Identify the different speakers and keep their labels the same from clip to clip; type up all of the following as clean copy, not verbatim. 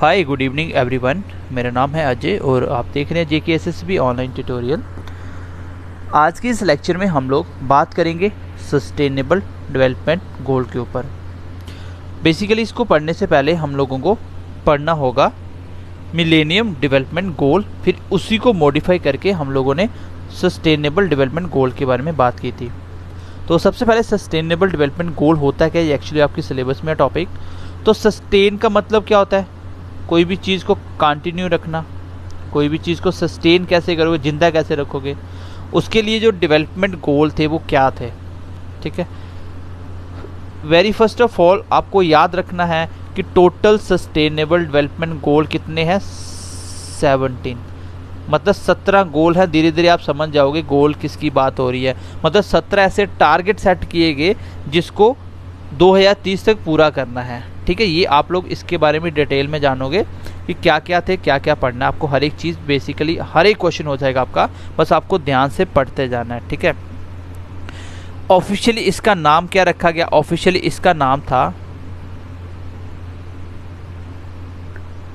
Speaker 1: Hi good evening everyone. मेरा नाम है अजय और आप देख रहे हैं JKSSB ऑनलाइन ट्यूटोरियल। आज के इस लेक्चर में हम लोग बात करेंगे सस्टेनेबल डेवलपमेंट गोल के ऊपर। बेसिकली इसको पढ़ने से पहले हम लोगों को पढ़ना होगा मिलेनियम डेवलपमेंट गोल, फिर उसी को मॉडिफाई करके हम लोगों ने सस्टेनेबल डेवलपमेंट गोल के बारे में बात की थी। तो सबसे पहले सस्टेनेबल डेवलपमेंट गोल होता है क्या, ये एक्चुअली आपकी सिलेबस में टॉपिक। तो सस्टेन का मतलब क्या होता है? कोई भी चीज़ को कंटिन्यू रखना, कोई भी चीज़ को सस्टेन कैसे करोगे, जिंदा कैसे रखोगे, उसके लिए जो डेवलपमेंट गोल थे वो क्या थे। ठीक है, वेरी फर्स्ट ऑफ ऑल आपको याद रखना है कि टोटल सस्टेनेबल डेवलपमेंट गोल कितने हैं? 17। मतलब 17 गोल है। धीरे धीरे आप समझ जाओगे गोल किसकी बात हो रही है। मतलब 17 ऐसे टारगेट सेट किए गए जिसको 2030 तक पूरा करना है। ठीक है, ये आप लोग इसके बारे में डिटेल में जानोगे कि क्या क्या थे, क्या क्या पढ़ना है आपको। हर एक चीज़ बेसिकली हर एक क्वेश्चन हो जाएगा आपका, बस आपको ध्यान से पढ़ते जाना है। ठीक है, ऑफिशियली इसका नाम क्या रखा गया? ऑफिशियली इसका नाम था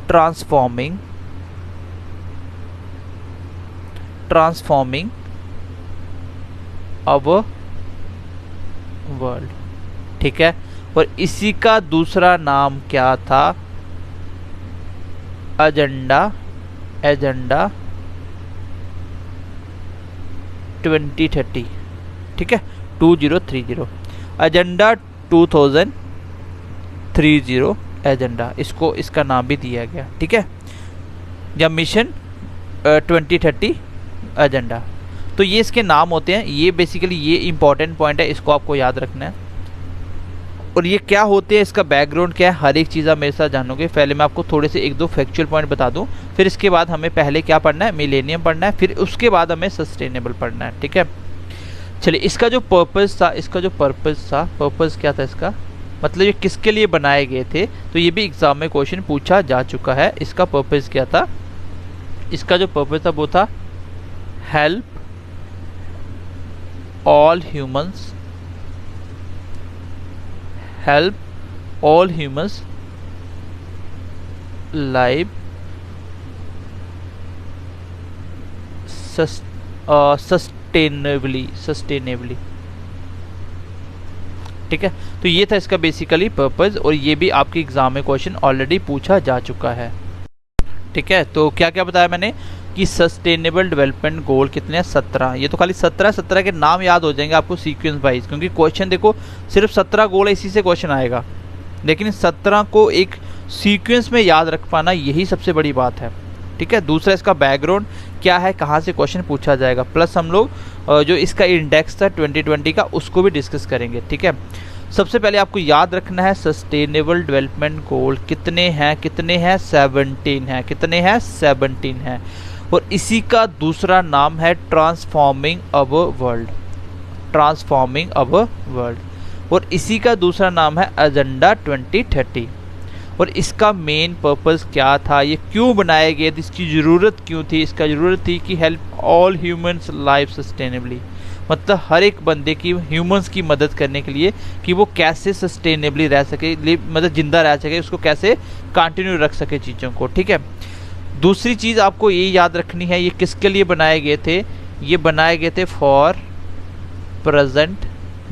Speaker 1: ट्रांसफॉर्मिंग अवर वर्ल्ड। ठीक है, और इसी का दूसरा नाम क्या था? एजेंडा 2030। ठीक है, 2030 एजेंडा 2030 एजेंडा, इसको इसका नाम भी दिया गया। ठीक है, या मिशन 2030 एजेंडा। तो ये इसके नाम होते हैं। ये बेसिकली ये इंपॉर्टेंट पॉइंट है, इसको आपको याद रखना है। और ये क्या होते हैं, इसका बैकग्राउंड क्या है, हर एक चीज़ आप मेरे साथ जानोगे। पहले मैं आपको थोड़े से एक दो फैक्चुअल पॉइंट बता दूं, फिर इसके बाद हमें पहले क्या पढ़ना है? मिलेनियम पढ़ना है, फिर उसके बाद हमें सस्टेनेबल पढ़ना है। ठीक है, चलिए इसका जो पर्पस था, पर्पस क्या था इसका? मतलब ये किसके लिए बनाए गए थे? तो ये भी एग्जाम में क्वेश्चन पूछा जा चुका है। इसका पर्पस क्या था? इसका जो पर्पस था वो था help all humans live sustainably. ठीक है, तो ये था इसका बेसिकली पर्पस, और ये भी आपके एग्जाम में क्वेश्चन ऑलरेडी पूछा जा चुका है। ठीक है, तो क्या क्या बताया मैंने कि सस्टेनेबल डेवलपमेंट गोल कितने हैं? 17। ये तो खाली 17 के नाम याद हो जाएंगे आपको सीक्वेंस वाइज, क्योंकि क्वेश्चन देखो सिर्फ 17 गोल है, इसी से क्वेश्चन आएगा। लेकिन 17 को एक सीक्वेंस में याद रख पाना यही सबसे बड़ी बात है। ठीक है, दूसरा इसका बैकग्राउंड क्या है, कहाँ से क्वेश्चन पूछा जाएगा, प्लस हम लोग जो इसका इंडेक्स था 2020 का उसको भी डिस्कस करेंगे। ठीक है, सबसे पहले आपको याद रखना है सस्टेनेबल डेवलपमेंट गोल कितने हैं? 17 हैं। कितने हैं? 17 हैं। और इसी का दूसरा नाम है ट्रांसफॉर्मिंग अवर वर्ल्ड। और इसी का दूसरा नाम है एजेंडा 2030। और इसका मेन पर्पस क्या था? ये क्यों बनाए गए थे? इसकी ज़रूरत क्यों थी? इसका ज़रूरत थी कि help all humans life sustainably. मतलब हर एक बंदे की, ह्यूमंस की मदद करने के लिए कि वो कैसे सस्टेनेबली रह सके, मतलब जिंदा रह सके, उसको कैसे कंटिन्यू रख सके चीज़ों को। ठीक है, दूसरी चीज़ आपको ये याद रखनी है, ये किसके लिए बनाए गए थे? ये बनाए गए थे फॉर प्रेजेंट,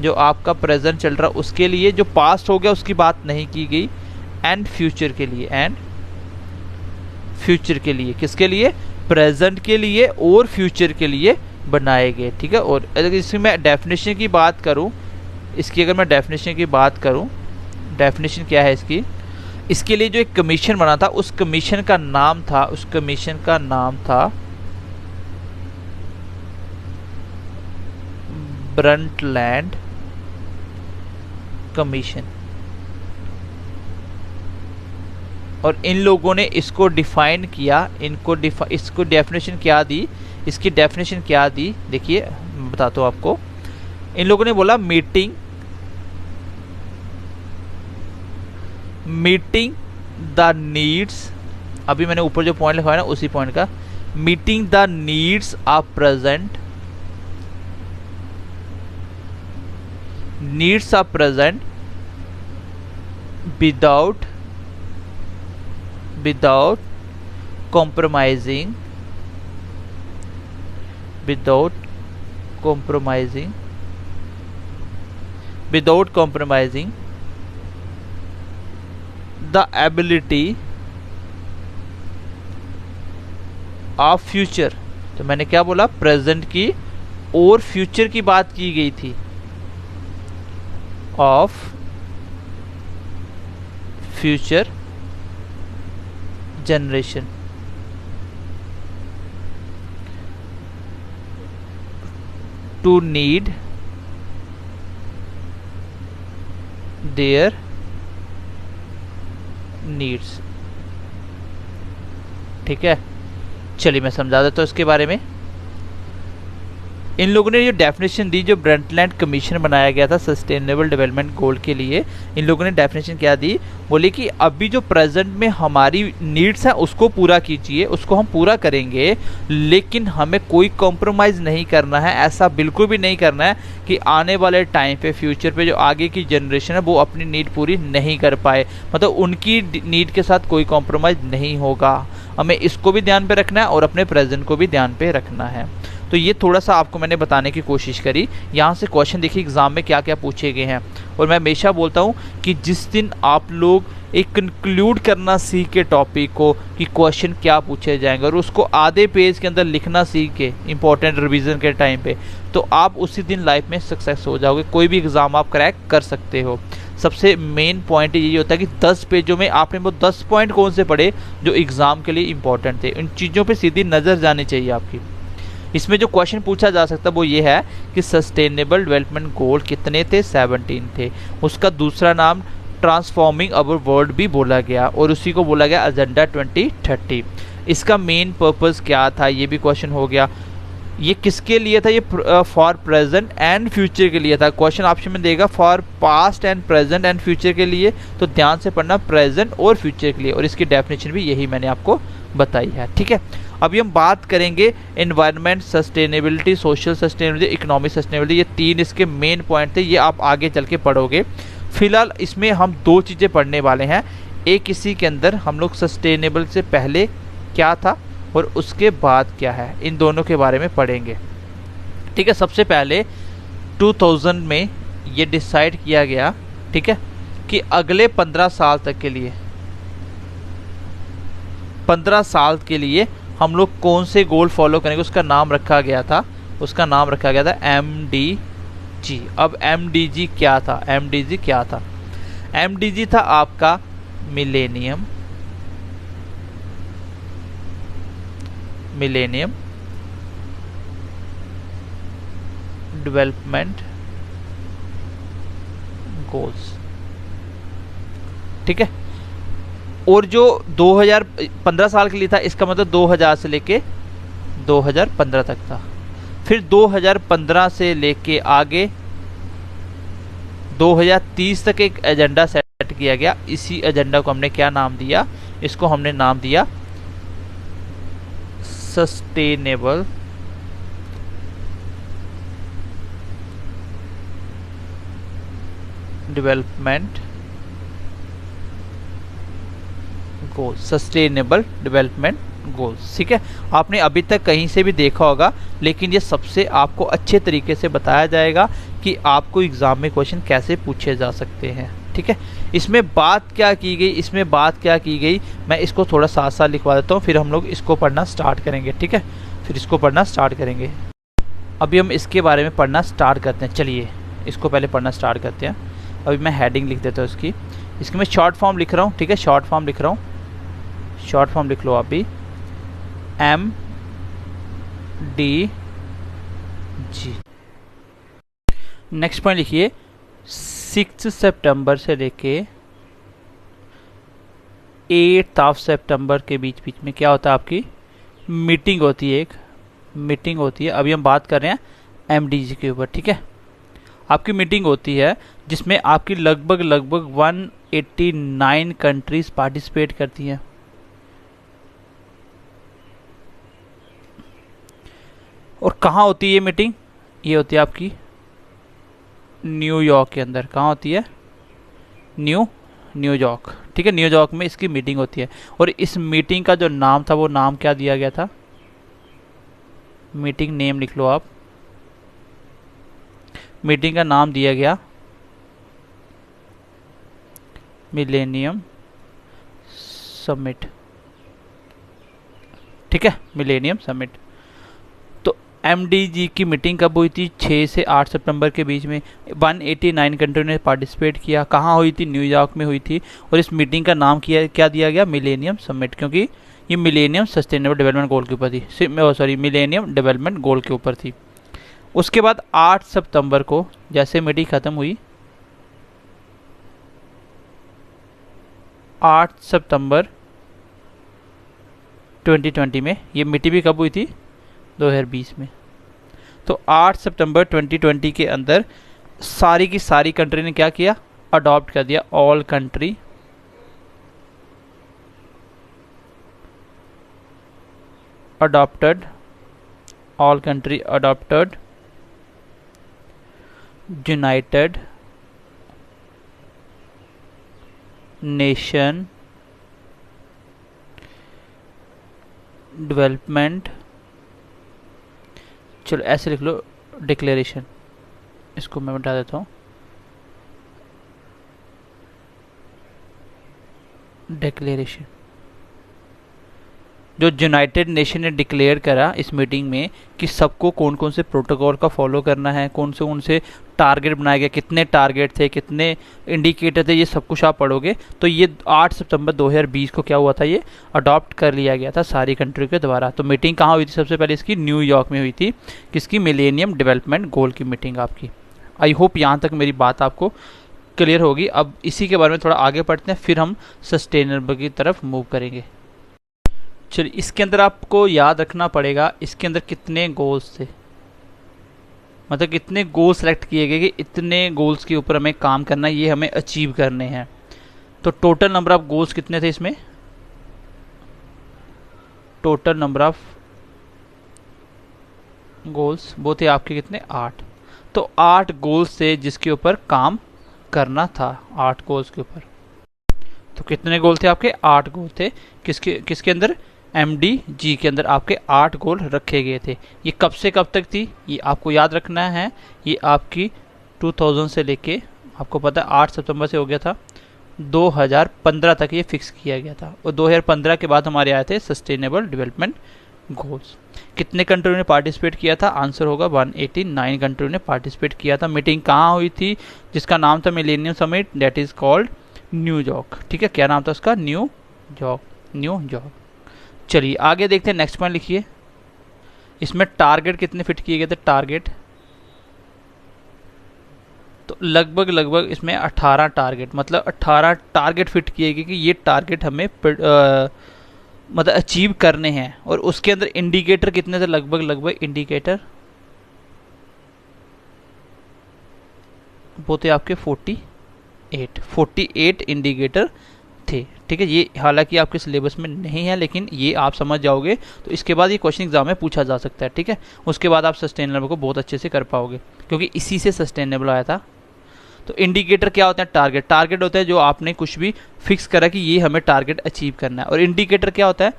Speaker 1: जो आपका प्रेजेंट चल रहा उसके लिए। जो पास्ट हो गया उसकी बात नहीं की गई। एंड फ्यूचर के लिए, किसके लिए? प्रेजेंट के लिए और फ्यूचर के लिए बनाए गए। ठीक है, और अगर इसकी मैं डेफिनेशन की बात करूं, डेफिनेशन क्या है इसकी? इसके लिए जो एक कमीशन बना था, उस कमीशन का नाम था ब्रंटलैंड कमीशन। और इन लोगों ने इसको डिफाइन किया, इसको डेफिनेशन क्या दी? इसकी डेफिनेशन क्या दी? देखिए मैं बताता हूँ आपको। इन लोगों ने बोला मीटिंग द नीड्स, अभी मैंने ऊपर जो पॉइंट लिखा है ना उसी पॉइंट का, meeting the needs of present needs are present without without compromising without compromising without compromising the ability of future। तो मैंने क्या बोला, प्रेजेंट की और फ्यूचर की बात की गई थी, of future generation. To need their needs. ठीक है, चलिए मैं समझा देता हूँ इसके बारे में। इन लोगों ने जो डेफिनेशन दी, जो ब्रंटलैंड कमीशन बनाया गया था सस्टेनेबल डेवलपमेंट गोल के लिए, इन लोगों ने डेफिनेशन क्या दी, बोले कि अभी जो प्रेजेंट में हमारी नीड्स हैं उसको पूरा कीजिए, उसको हम पूरा करेंगे, लेकिन हमें कोई कॉम्प्रोमाइज़ नहीं करना है। ऐसा बिल्कुल भी नहीं करना है कि आने वाले टाइम पे, फ्यूचर पे जो आगे की जनरेशन है वो अपनी नीड पूरी नहीं कर पाए, मतलब उनकी नीड के साथ कोई कॉम्प्रोमाइज़ नहीं होगा। हमें इसको भी ध्यान पे रखना है और अपने प्रेजेंट को भी ध्यान पे रखना है। तो ये थोड़ा सा आपको मैंने बताने की कोशिश करी। यहाँ से क्वेश्चन देखिए एग्जाम में क्या क्या पूछे गए हैं, और मैं हमेशा बोलता हूँ कि जिस दिन आप लोग एक कंक्लूड करना सीख के टॉपिक को कि क्वेश्चन क्या पूछे जाएंगे और उसको आधे पेज के अंदर लिखना सीख के इंपॉर्टेंट रिवीजन के टाइम पे, तो आप उसी दिन लाइफ में सक्सेस हो जाओगे। कोई भी एग्ज़ाम आप क्रैक कर सकते हो। सबसे मेन पॉइंट यही होता है कि 10 पेजों में आपने वो 10 पॉइंट कौन से पढ़े जो एग्ज़ाम के लिए इंपॉर्टेंट थे। इन चीज़ों पे सीधी नज़र जानी चाहिए आपकी। इसमें जो क्वेश्चन पूछा जा सकता है वो ये है कि सस्टेनेबल डेवलपमेंट गोल कितने थे, 17 थे। उसका दूसरा नाम ट्रांसफॉर्मिंग अवर वर्ल्ड भी बोला गया, और उसी को बोला गया एजेंडा 2030। इसका मेन पर्पस क्या था, ये भी क्वेश्चन हो गया। ये किसके लिए था, ये फॉर प्रेजेंट एंड फ्यूचर के लिए था। क्वेश्चन ऑप्शन में देगा for past and present and future के लिए, तो ध्यान से पढ़ना प्रेजेंट और फ्यूचर के लिए, और इसकी डेफिनेशन भी यही मैंने आपको बताई है। ठीक है, अभी हम बात करेंगे environment sustainability, social sustainability, economic sustainability. ये 3 इसके मेन पॉइंट थे, ये आप आगे चल के पढ़ोगे। फिलहाल इसमें हम 2 चीज़ें पढ़ने वाले हैं। एक इसी के अंदर हम लोग सस्टेनेबल से पहले क्या था और उसके बाद क्या है, इन दोनों के बारे में पढ़ेंगे। ठीक है, सबसे पहले 2000 में ये डिसाइड किया गया, ठीक है, कि अगले 15 साल तक के लिए, 15 साल के लिए हम लोग कौन से गोल फॉलो करेंगे। उसका नाम रखा गया था MDG। अब MDG क्या था, MDG था आपका मिलेनियम डेवलपमेंट गोल्स। ठीक है, और जो 2015 साल के लिए था, इसका मतलब 2000 से लेके 2015 तक था। फिर 2015 से लेके आगे 2030 तक एक एजेंडा सेट किया गया। इसी एजेंडा को हमने क्या नाम दिया, इसको हमने नाम दिया sustainable development goal, sustainable development goals. ठीक है, आपने अभी तक कहीं से भी देखा होगा, लेकिन ये सबसे आपको अच्छे तरीके से बताया जाएगा कि आपको एग्जाम में क्वेश्चन कैसे पूछे जा सकते हैं। ठीक है, इसमें बात क्या की गई, मैं इसको थोड़ा साथ साथ लिखवा देता हूँ, फिर हम लोग इसको पढ़ना स्टार्ट करेंगे। ठीक है, फिर इसको पढ़ना स्टार्ट करेंगे। अभी हम इसके बारे में पढ़ना स्टार्ट करते हैं। चलिए इसको पहले पढ़ना स्टार्ट करते हैं। अभी मैं हेडिंग लिख देता हूँ इसकी मैं शॉर्ट फॉर्म लिख रहा हूँ। ठीक है, शॉर्ट फॉर्म लिख लो आप भी, MDG। नेक्स्ट पॉइंट लिखिए, 6 सितंबर से लेके 8 सितंबर के बीच में क्या होता है, आपकी मीटिंग होती है, अभी हम बात कर रहे हैं MDG के ऊपर। ठीक है, आपकी मीटिंग होती है जिसमें आपकी लगभग 189 कंट्रीज पार्टिसिपेट करती हैं। और कहाँ होती है ये मीटिंग, ये होती है आपकी न्यूयॉर्क के अंदर। कहाँ होती है, न्यूयॉर्क न्यूयॉर्क, ठीक है, न्यूयॉर्क में इसकी मीटिंग होती है। और इस मीटिंग का जो नाम था वो नाम क्या दिया गया था, मीटिंग नेम लिख लो आप, मीटिंग का नाम दिया गया मिलेनियम समिट, ठीक है, मिलेनियम समिट। तो MDG की मीटिंग कब हुई थी, 6 से 8 सितंबर के बीच में। 189 कंट्री ने पार्टिसिपेट किया। कहाँ हुई थी, न्यूयॉर्क में हुई थी। और इस मीटिंग का नाम क्या दिया गया, मिलेनियम समिट, क्योंकि ये मिलेनियम सस्टेनेबल डेवलपमेंट गोल के ऊपर थी, सॉरी मिलेनियम डेवलपमेंट गोल के ऊपर थी। उसके बाद 8 सितंबर को जैसे मीटिंग खत्म हुई, 8 सितंबर 2020 में, ये मीटिंग भी कब हुई थी, 2020 में। तो 8 सितंबर 2020 के अंदर सारी की सारी कंट्री ने क्या किया, अडॉप्ट कर दिया, all country adopted, all country adopted United nation development, चलो ऐसे लिख लो, डिक्लेरेशन, इसको मैं बता देता हूँ, डिक्लेरेशन, जो यूनाइटेड नेशन ने डिक्लेयर करा इस मीटिंग में कि सबको कौन कौन से प्रोटोकॉल का फॉलो करना है, कौन से टारगेट बनाए गए, कितने टारगेट थे, कितने इंडिकेटर थे, ये सब कुछ आप पढ़ोगे। तो ये 8 सितंबर 2020 को क्या हुआ था, ये अडॉप्ट कर लिया गया था सारी कंट्री के द्वारा। तो मीटिंग कहाँ हुई थी, सबसे पहले इसकी न्यूयॉर्क में हुई थी, किसकी, मिलेनियम डेवलपमेंट गोल की मीटिंग आपकी। आई होप यहाँ तक मेरी बात आपको क्लियर होगी। अब इसी के बारे में थोड़ा आगे पढ़ते हैं, फिर हम सस्टेनेबल की तरफ मूव करेंगे। चलिए, इसके अंदर आपको याद रखना पड़ेगा इसके अंदर कितने गोल्स थे, मतलब कितने गोल सेलेक्ट किए गए कि इतने गोल्स के ऊपर हमें काम करना है, ये हमें अचीव करने हैं। तो टोटल नंबर ऑफ गोल्स कितने थे इसमें, टोटल नंबर ऑफ गोल्स वो थे आपके कितने, 8। तो 8 गोल्स थे जिसके ऊपर काम करना था, 8 गोल्स के ऊपर। तो कितने गोल थे आपके, 8 गोल थे। किसके अंदर, MDG के अंदर आपके 8 गोल रखे गए थे। ये कब से कब तक थी, ये आपको याद रखना है। ये आपकी 2000 से लेके, आपको पता है 8 सितंबर से हो गया था 2015 तक ये फिक्स किया गया था। और 2015 के बाद हमारे आए थे सस्टेनेबल डेवलपमेंट गोल्स। कितने कंट्री ने पार्टिसिपेट किया था, आंसर होगा 189 कंट्री ने पार्टिसिपेट किया था। मीटिंग कहाँ हुई थी, जिसका नाम था millennium summit, that is called New York, ठीक है, क्या नाम था उसका, न्यूयॉर्क। चलिए आगे देखते हैं, नेक्स्ट पॉइंट लिखिए। इसमें टारगेट कितने फिट किए गए थे, टारगेट तो लगभग इसमें 18 टारगेट, मतलब 18 टारगेट फिट किए गए कि ये टारगेट हमें मतलब अचीव करने हैं। और उसके अंदर इंडिकेटर कितने थे, लगभग इंडिकेटर वो थे आपके 48 इंडिकेटर थे, ठीक है। ये हालांकि आपके सिलेबस में नहीं है, लेकिन ये आप समझ जाओगे तो इसके बाद ये क्वेश्चन एग्जाम में पूछा जा सकता है, ठीक है। उसके बाद आप सस्टेनेबल को बहुत अच्छे से कर पाओगे, क्योंकि इसी से सस्टेनेबल आया था। तो इंडिकेटर क्या होते हैं, टारगेट होता है जो आपने कुछ भी फिक्स करा कि ये हमें टारगेट अचीव करना है। और इंडिकेटर क्या होता है,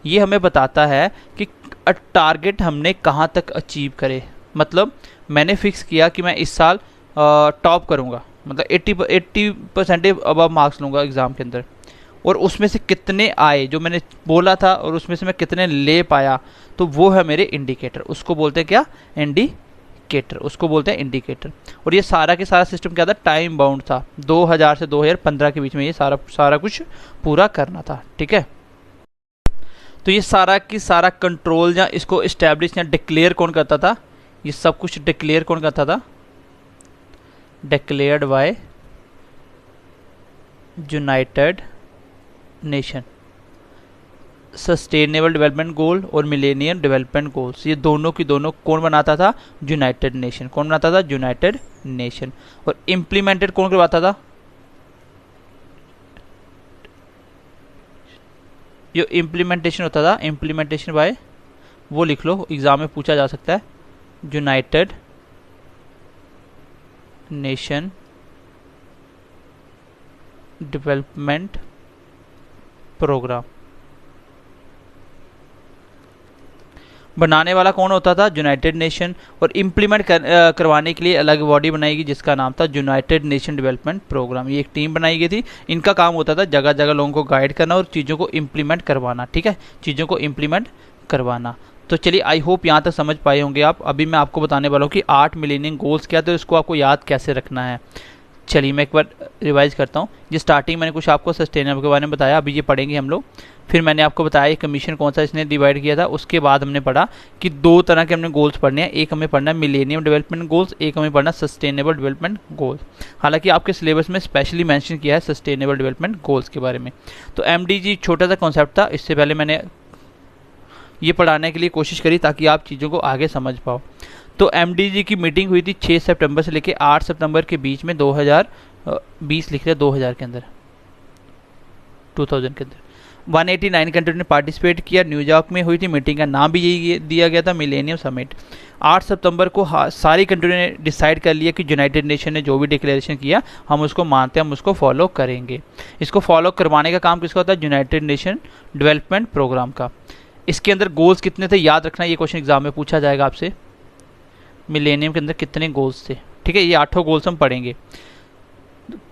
Speaker 1: ये हमें बताता है कि टारगेट हमने कहाँ तक अचीव करे। मतलब मैंने फिक्स किया कि मैं इस साल टॉप करूँगा, मतलब 80% अब मार्क्स लूँगा एग्ज़ाम के अंदर, और उसमें से कितने आए जो मैंने बोला था और उसमें से मैं कितने ले पाया, तो वो है मेरे इंडिकेटर। उसको बोलते हैं क्या, इंडिकेटर, उसको बोलते हैं इंडिकेटर। और ये सारा के सारा सिस्टम क्या था, टाइम बाउंड था, 2000 से 2015 के बीच में ये सारा कुछ पूरा करना था, ठीक है। तो ये सारा की सारा कंट्रोल या इसको इस्टेब्लिश या डिक्लेयर कौन करता था, ये सब कुछ डिक्लेयर कौन करता था, declared by United nation. Sustainable development goal और मिलेनियम डेवलपमेंट गोल्स, ये दोनों की दोनों कौन बनाता था, यूनाइटेड नेशन। कौन बनाता था, यूनाइटेड नेशन। और इम्प्लीमेंटेड कौन करवाता था, जो इम्प्लीमेंटेशन होता था, इम्प्लीमेंटेशन बाय, वो लिख लो, एग्जाम में पूछा जा सकता है, यूनाइटेड नेशन डेवलपमेंट प्रोग्राम। बनाने वाला कौन होता था? United nation. और इम्प्लीमेंट करवाने के लिए अलग बॉडी बनाई गई जिसका नाम था यूनाइटेड नेशन डेवलपमेंट प्रोग्राम। ये एक टीम बनाई गई थी। इनका काम होता था जगह जगह लोगों को गाइड करना और चीज़ों को इम्प्लीमेंट करवाना। ठीक है, चीज़ों को इम्प्लीमेंट करवाना। तो चलिए, आई होप यहाँ तक समझ पाए होंगे आप। अभी मैं आपको बताने वाला हूँ कि 8 मिलेनियम गोल्स क्या, तो इसको आपको याद कैसे रखना है। चलिए मैं एक बार रिवाइज करता हूँ। ये स्टार्टिंग मैंने कुछ आपको सस्टेनेबल के बारे में बताया, अभी ये पढ़ेंगे हम लोग। फिर मैंने आपको बताया ये कमीशन कौन सा इसने डिवाइड किया था। उसके बाद हमने पढ़ा कि 2 तरह के हमने गोल्स पढ़ने हैं। एक हमें पढ़ना है मिलेनियम डेवलपमेंट गोल्स, एक हमें पढ़ना सस्टेनेबल डेवलपमेंट गोल्स। हालांकि आपके सिलेबस में स्पेशली मेंशन किया है सस्टेनेबल डेवलपमेंट गोल्स के बारे में। तो एमडीजी छोटा सा कॉन्सेप्ट था, इससे पहले मैंने ये पढ़ाने के लिए कोशिश करी ताकि आप चीज़ों को आगे समझ पाओ। तो एमडीजी की मीटिंग हुई थी 6 सितंबर से लेकर 8 सितंबर के बीच में 2020 लिख रहे 2000 के अंदर, 2000 के अंदर 189 कंट्री ने पार्टिसिपेट किया। न्यूयॉर्क में हुई थी मीटिंग, का नाम भी यही दिया गया था, मिलेनियम समिट। 8 सितंबर को सारी कंट्री ने डिसाइड कर लिया कि यूनाइटेड नेशन ने जो भी डिक्लेरेशन किया हम उसको मानते हैं, हम उसको फॉलो करेंगे। इसको फॉलो करवाने का काम किसका होता है? यूनाइटेड नेशन डेवलपमेंट प्रोग्राम का। इसके अंदर गोल्स कितने थे याद रखना, ये क्वेश्चन एग्जाम में पूछा जाएगा आपसे। मिलेनियम के अंदर कितने गोल्स थे? ठीक है, ये 8 गोल्स हम पढ़ेंगे।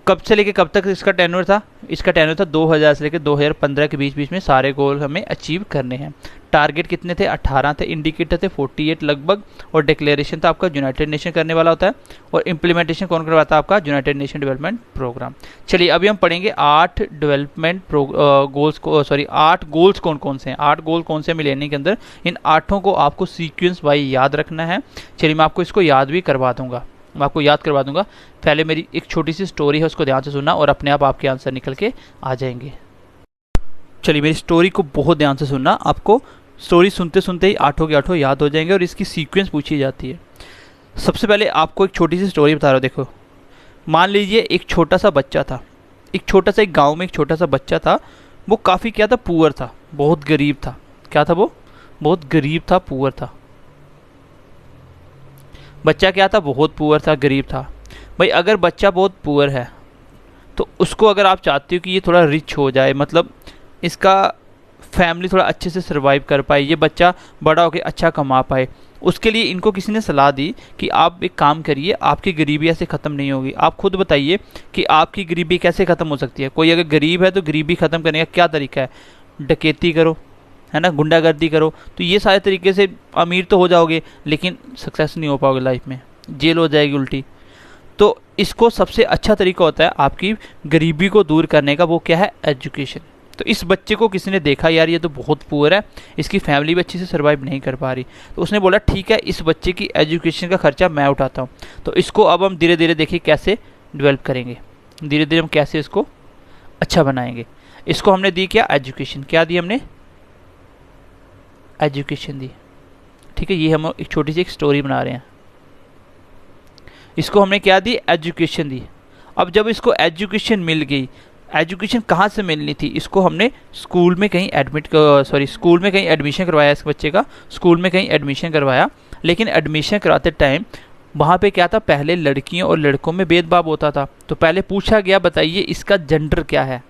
Speaker 1: कब से लेके कब तक इसका टेन्योर था? इसका टेन्योर था 2000 से लेकर 2015 के बीच में सारे गोल हमें अचीव करने हैं। टारगेट कितने थे? 18 थे। इंडिकेटर थे 48 लगभग। और डिक्लेरेशन था आपका यूनाइटेड नेशन करने वाला होता है। और इम्प्लीमेंटेशन कौन करवाता है? आपका यूनाइटेड नेशन डेवलपमेंट प्रोग्राम। चलिए अभी हम पढ़ेंगे 8 डेवलपमेंट गोल्स को, सॉरी 8 गोल्स कौन कौन से हैं, 8 गोल कौन से मिलेनियम के अंदर। इन 8 को आपको सीक्वेंस वाइज याद रखना है। चलिए मैं आपको इसको याद भी करवा दूंगा, पहले मेरी एक छोटी सी स्टोरी है, उसको ध्यान से सुनना और अपने आप आपके आंसर निकल के आ जाएंगे। चलिए मेरी स्टोरी को बहुत ध्यान से सुनना, आपको स्टोरी सुनते सुनते ही 8 के 8 याद हो जाएंगे और इसकी सीक्वेंस पूछी जाती है। सबसे पहले आपको एक छोटी सी स्टोरी बता रहा हूँ। देखो, मान लीजिए एक छोटा सा बच्चा था, एक गाँव में एक छोटा सा बच्चा था। वो काफ़ी क्या था? पुअर था, बहुत गरीब था। क्या था वो? बहुत गरीब था, पुअर था। बच्चा क्या था? बहुत पुअर था, गरीब था। भाई अगर बच्चा बहुत पुअर है तो उसको अगर आप चाहते हो कि ये थोड़ा रिच हो जाए, मतलब इसका फैमिली थोड़ा अच्छे से सर्वाइव कर पाए, ये बच्चा बड़ा होकर अच्छा कमा पाए, उसके लिए इनको किसी ने सलाह दी कि आप एक काम करिए, आपकी गरीबी ऐसे ख़त्म नहीं होगी। आप खुद बताइए कि आपकी गरीबी कैसे ख़त्म हो सकती है। कोई अगर गरीब है तो गरीबी ख़त्म करने का क्या तरीका है? डकैती करो, है ना, गुंडागर्दी करो। तो ये सारे तरीके से अमीर तो हो जाओगे लेकिन सक्सेस नहीं हो पाओगे लाइफ में, जेल हो जाएगी उल्टी। तो इसको सबसे अच्छा तरीका होता है आपकी गरीबी को दूर करने का, वो क्या है? एजुकेशन। तो इस बच्चे को किसी ने देखा, यार ये तो बहुत पुअर है, इसकी फैमिली भी अच्छे से सर्वाइव नहीं कर पा रही। तो उसने बोला ठीक है, इस बच्चे की एजुकेशन का खर्चा मैं उठाता हूँ। तो इसको अब हम धीरे धीरे देखिए कैसे डेवलप करेंगे, धीरे धीरे हम कैसे इसको अच्छा बनाएंगे। इसको हमने दी क्या? एजुकेशन। क्या दी हमने? एजुकेशन दी। ठीक है, ये हम एक छोटी सी एक स्टोरी बना रहे हैं। इसको हमने क्या दी? एजुकेशन दी। अब जब इसको एजुकेशन मिल गई, एजुकेशन कहाँ से मिलनी थी? इसको हमने स्कूल में कहीं एडमिशन करवाया। इस बच्चे का स्कूल में कहीं एडमिशन करवाया। लेकिन एडमिशन कराते टाइम वहाँ पे क्या था? पहले लड़कियों और लड़कों में भेदभाव होता था। तो पहले पूछा गया, बताइए इसका जेंडर क्या है?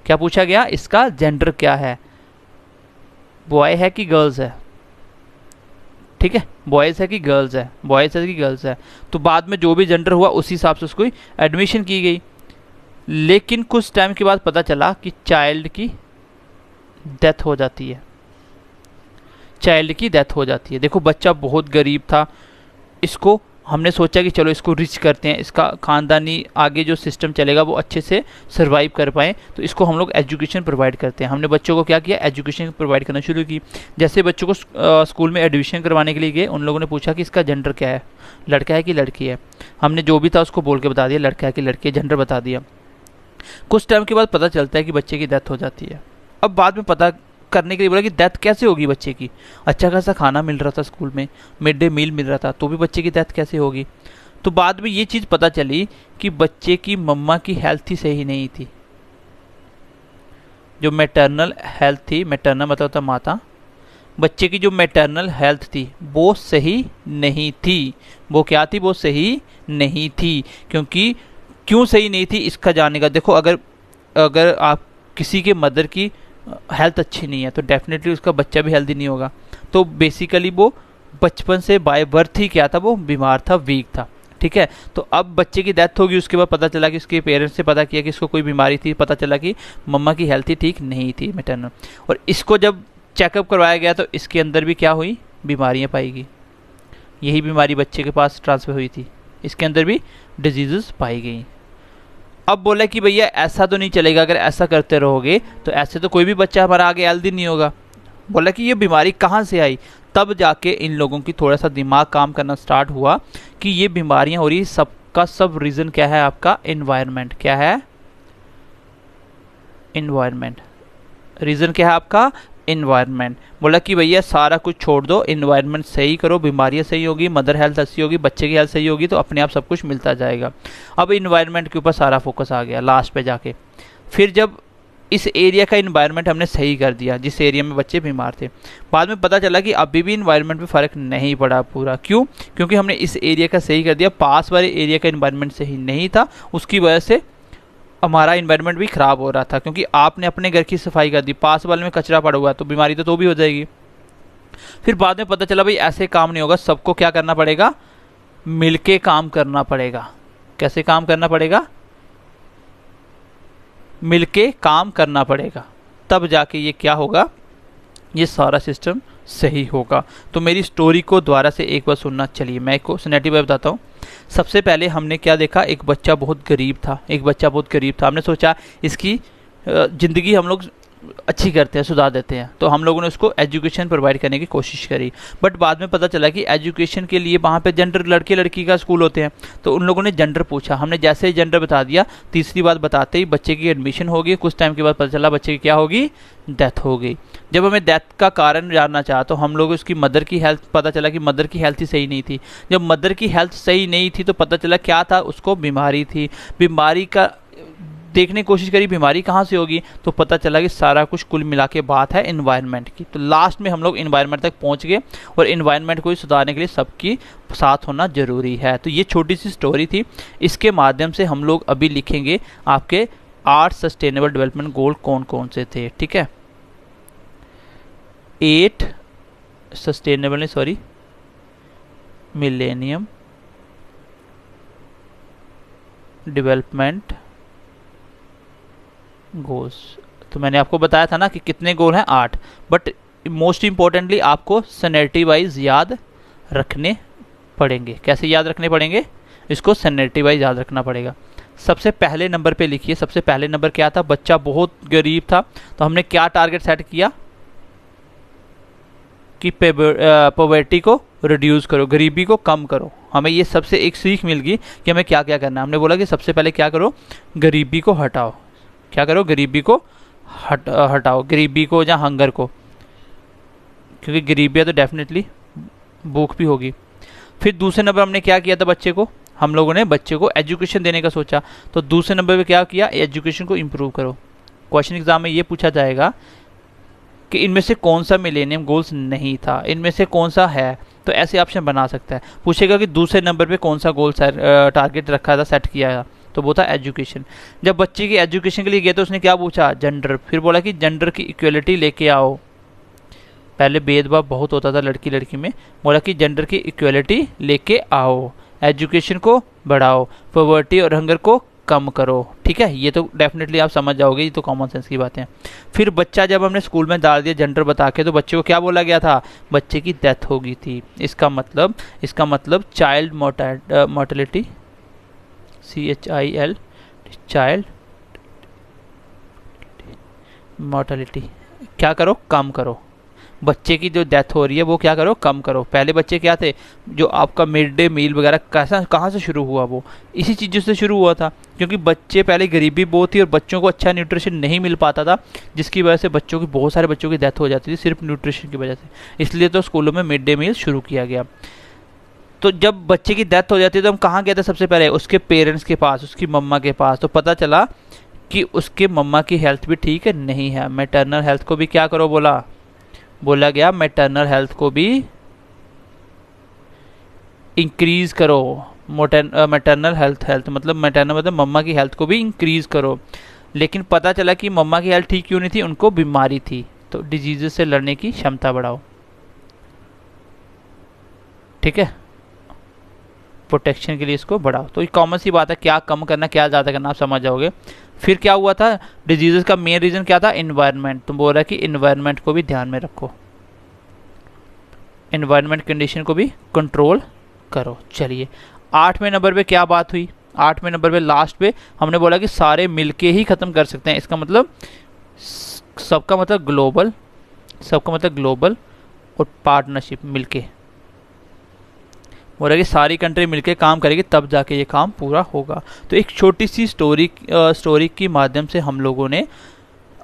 Speaker 1: क्या पूछा गया? इसका जेंडर क्या है? बॉय है कि गर्ल्स है? ठीक है, बॉयज़ है कि गर्ल्स है? बॉयज़ है कि गर्ल्स है? तो बाद में जो भी जेंडर हुआ उसी हिसाब से उसको एडमिशन की गई। लेकिन कुछ टाइम के बाद पता चला कि चाइल्ड की डेथ हो जाती है। चाइल्ड की डेथ हो जाती है। देखो बच्चा बहुत गरीब था, इसको हमने सोचा कि चलो इसको रिच करते हैं, इसका ख़ानदानी आगे जो सिस्टम चलेगा वो अच्छे से सर्वाइव कर पाएँ। तो इसको हम लोग एजुकेशन प्रोवाइड करते हैं। हमने बच्चों को क्या किया? एजुकेशन प्रोवाइड करना शुरू की। जैसे बच्चों को स्कूल में एडमिशन करवाने के लिए गए, उन लोगों ने पूछा कि इसका जेंडर क्या है, लड़का है कि लड़की है। हमने जो भी था उसको बोल के बता दिया, लड़का है कि लड़की है, जेंडर बता दिया। कुछ टाइम के बाद पता चलता है कि बच्चे की डेथ हो जाती है। अब बाद में पता करने के लिए बोला कि डेथ कैसे होगी बच्चे की? अच्छा खासा खाना मिल रहा था स्कूल में, मिड डे मील मिल रहा था, तो भी बच्चे की डेथ कैसे होगी? तो बाद में ये चीज़ पता चली कि बच्चे की मम्मा की हेल्थ ही सही नहीं थी। जो मैटरनल हेल्थ थी, मैटरनल मतलब होता माता, बच्चे की जो मैटरनल हेल्थ थी वो सही नहीं थी। वो क्या थी? वो सही नहीं थी। क्यों सही नहीं थी इसका जानने का, देखो अगर अगर आप किसी के मदर की हेल्थ अच्छी नहीं है तो डेफिनेटली उसका बच्चा भी हेल्दी नहीं होगा। तो बेसिकली वो बचपन से बाय बर्थ ही क्या था, वो बीमार था, वीक था, ठीक है। तो अब बच्चे की डेथ होगी, उसके बाद पता चला कि उसके पेरेंट्स से पता किया कि इसको कोई बीमारी थी, पता चला कि मम्मा की हेल्थ ही ठीक नहीं थी मैटरनल, और इसको जब चेकअप करवाया गया तो इसके अंदर भी क्या हुई, बीमारियां पाई गई। यही बीमारी बच्चे के पास ट्रांसफर हुई थी, इसके अंदर भी डिजीजेस पाई गई। अब बोला कि भैया ऐसा तो नहीं चलेगा, अगर ऐसा करते रहोगे तो ऐसे तो कोई भी बच्चा हमारा आगे हेल्दी नहीं होगा। बोला कि ये बीमारी कहाँ से आई, तब जाके इन लोगों की थोड़ा सा दिमाग काम करना स्टार्ट हुआ कि ये बीमारियां हो रही, सबका सब रीज़न क्या है, आपका एनवायरनमेंट। क्या है, एनवायरनमेंट। रीज़न क्या है आपका, एनवायरनमेंट। बोला कि भैया सारा कुछ छोड़ दो, एनवायरनमेंट सही करो, बीमारियां सही होगी, मदर हेल्थ अच्छी होगी, बच्चे की हेल्थ सही होगी, तो अपने आप सब कुछ मिलता जाएगा। अब एनवायरनमेंट के ऊपर सारा फोकस आ गया लास्ट पे जाके। फिर जब इस एरिया का इन्वायरमेंट हमने सही कर दिया, जिस एरिया में बच्चे बीमार थे, बाद में पता चला कि अभी भी इन्वायरमेंट में फ़र्क नहीं पड़ा पूरा। क्यों, क्योंकि हमने इस एरिया का सही कर दिया, पास वाले एरिया का इन्वायरमेंट सही नहीं था, उसकी वजह से हमारा इन्वायरमेंट भी ख़राब हो रहा था। क्योंकि आपने अपने घर की सफाई कर दी, पास वाले में कचरा पड़ा हुआ है, तो बीमारी तो भी हो जाएगी। फिर बाद में पता चला भाई ऐसे काम नहीं होगा, सबको क्या करना पड़ेगा, मिलके काम करना पड़ेगा। कैसे काम करना पड़ेगा, मिलके काम करना पड़ेगा, तब जाके ये क्या होगा, ये सारा सिस्टम सही होगा। तो मेरी स्टोरी को दोबारा से एक बार सुनना। चलिए मैं एक सिनेरियो में बताता हूँ। सबसे पहले हमने क्या देखा, एक बच्चा बहुत गरीब था, एक बच्चा बहुत गरीब था। हमने सोचा इसकी ज़िंदगी हम लोग अच्छी करते हैं, सुधार देते हैं, तो हम लोगों ने उसको एजुकेशन प्रोवाइड करने की कोशिश करी। बट बाद में पता चला कि एजुकेशन के लिए वहाँ पे जेंडर, लड़के लड़की का स्कूल होते हैं, तो उन लोगों ने जेंडर पूछा। हमने जैसे ही जेंडर बता दिया, तीसरी बात बताते ही बच्चे की एडमिशन हो गई। कुछ टाइम के बाद पता चला बच्चे की क्या होगी, डेथ हो गई। जब हमें डेथ का कारण जानना चाहा तो हम लोग उसकी मदर की हेल्थ, पता चला कि मदर की हेल्थ ही सही नहीं थी। जब मदर की हेल्थ सही नहीं थी तो पता चला क्या था, उसको बीमारी थी। बीमारी का देखने की कोशिश करी, बीमारी कहाँ से होगी, तो पता चला कि सारा कुछ कुल मिला के बात है एनवायरनमेंट की। तो लास्ट में हम लोग एनवायरनमेंट तक पहुँच गए, और एनवायरनमेंट को सुधारने के लिए सबकी साथ होना जरूरी है। तो ये छोटी सी स्टोरी थी, इसके माध्यम से हम लोग अभी लिखेंगे आपके 8 सस्टेनेबल डेवलपमेंट गोल कौन कौन से थे, ठीक है। 8 sustainable, sorry, millennium development goals. तो मैंने आपको बताया था ना कि कितने गोल हैं, 8। बट मोस्ट इंपॉर्टेंटली आपको सनेरिटी वाइज याद रखने पड़ेंगे। कैसे याद रखने पड़ेंगे, इसको सनेरिटी वाइज याद रखना पड़ेगा। सबसे पहले नंबर पे लिखिए, सबसे पहले नंबर क्या था, बच्चा बहुत गरीब था, तो हमने क्या टारगेट सेट किया कि पॉवर्टी को रिड्यूस करो, गरीबी को कम करो। हमें ये सबसे एक सीख मिल गई कि हमें क्या क्या करना है। हमने बोला कि सबसे पहले क्या करो, गरीबी को हटाओ। क्या करो, गरीबी को हटाओ, गरीबी को या हंगर को, क्योंकि गरीबी है तो डेफिनेटली भूख भी होगी। फिर दूसरे नंबर हमने क्या किया था, बच्चे को, हम लोगों ने बच्चे को एजुकेशन देने का सोचा। तो दूसरे नंबर पे क्या किया, एजुकेशन को इम्प्रूव करो। क्वेश्चन एग्जाम में ये पूछा जाएगा कि इनमें से कौन सा मिलेनियम गोल्स नहीं था, इनमें से कौन सा है, तो ऐसे ऑप्शन बना सकता है। पूछेगा कि दूसरे नंबर पे कौन सा गोल टारगेट रखा था, सेट किया था, तो वो था एजुकेशन। जब बच्चे की एजुकेशन के लिए गए तो उसने क्या पूछा, जेंडर। फिर बोला कि जेंडर की इक्वलिटी लेके आओ। पहले भेदभाव बहुत होता था लड़की लड़की में, बोला कि जेंडर की इक्वलिटी लेके आओ, एजुकेशन को बढ़ाओ, पॉवर्टी और हंगर को कम करो, ठीक है। ये तो डेफिनेटली आप समझ जाओगे, ये तो कॉमन सेंस की बातें हैं। फिर बच्चा जब हमने स्कूल में डाल दिया जेंडर बता के, तो बच्चे को क्या बोला गया था, बच्चे की डेथ हो गई थी। इसका मतलब child mortality, CHIL, child mortality क्या करो, कम करो। बच्चे की जो डेथ हो रही है वो क्या करो, कम करो। पहले बच्चे क्या थे, जो आपका मिड डे मील वगैरह कहाँ से शुरू हुआ, वो इसी चीज़ों से शुरू हुआ था। क्योंकि बच्चे पहले गरीबी बहुत थी और बच्चों को अच्छा न्यूट्रिशन नहीं मिल पाता था, जिसकी वजह से बहुत सारे बच्चों की डेथ हो जाती थी सिर्फ न्यूट्रिशन की वजह से। इसलिए तो स्कूलों में मिड डे मील शुरू किया गया। तो जब बच्चे की डेथ हो जाती है तो हम कहाँ गए थे सबसे पहले, उसके पेरेंट्स के पास, उसकी मम्मा के पास। तो पता चला कि उसके मम्मा की हेल्थ भी ठीक नहीं है। मैटरनल हेल्थ को भी क्या करो, बोला गया मैटरनल हेल्थ को भी इंक्रीज करो। मैटरनल हेल्थ मतलब मैटरनल मतलब मम्मा की हेल्थ को भी इंक्रीज करो। लेकिन पता चला कि मम्मा की हेल्थ ठीक क्यों नहीं थी, उनको बीमारी थी। तो डिजीजेस से लड़ने की क्षमता बढ़ाओ, ठीक है, प्रोटेक्शन के लिए इसको बढ़ाओ। तो ये कॉमन सी बात है, क्या कम करना क्या ज़्यादा करना आप समझ जाओगे। फिर क्या हुआ था, डिजीजेस का मेन रीज़न क्या था, इन्वायरमेंट। तुम बोल रहा है कि इन्वायरमेंट को भी ध्यान में रखो, इन्वायरमेंट कंडीशन को भी कंट्रोल करो। चलिए 8वें नंबर पे क्या बात हुई, 8वें नंबर पे लास्ट पे हमने बोला कि सारे मिलके ही ख़त्म कर सकते हैं। इसका मतलब सबका मतलब ग्लोबल, सबका मतलब ग्लोबल और पार्टनरशिप मिलके, बोल रहा है कि सारी कंट्री मिलके काम करेगी तब जाके ये काम पूरा होगा। तो एक छोटी सी स्टोरी के माध्यम से हम लोगों ने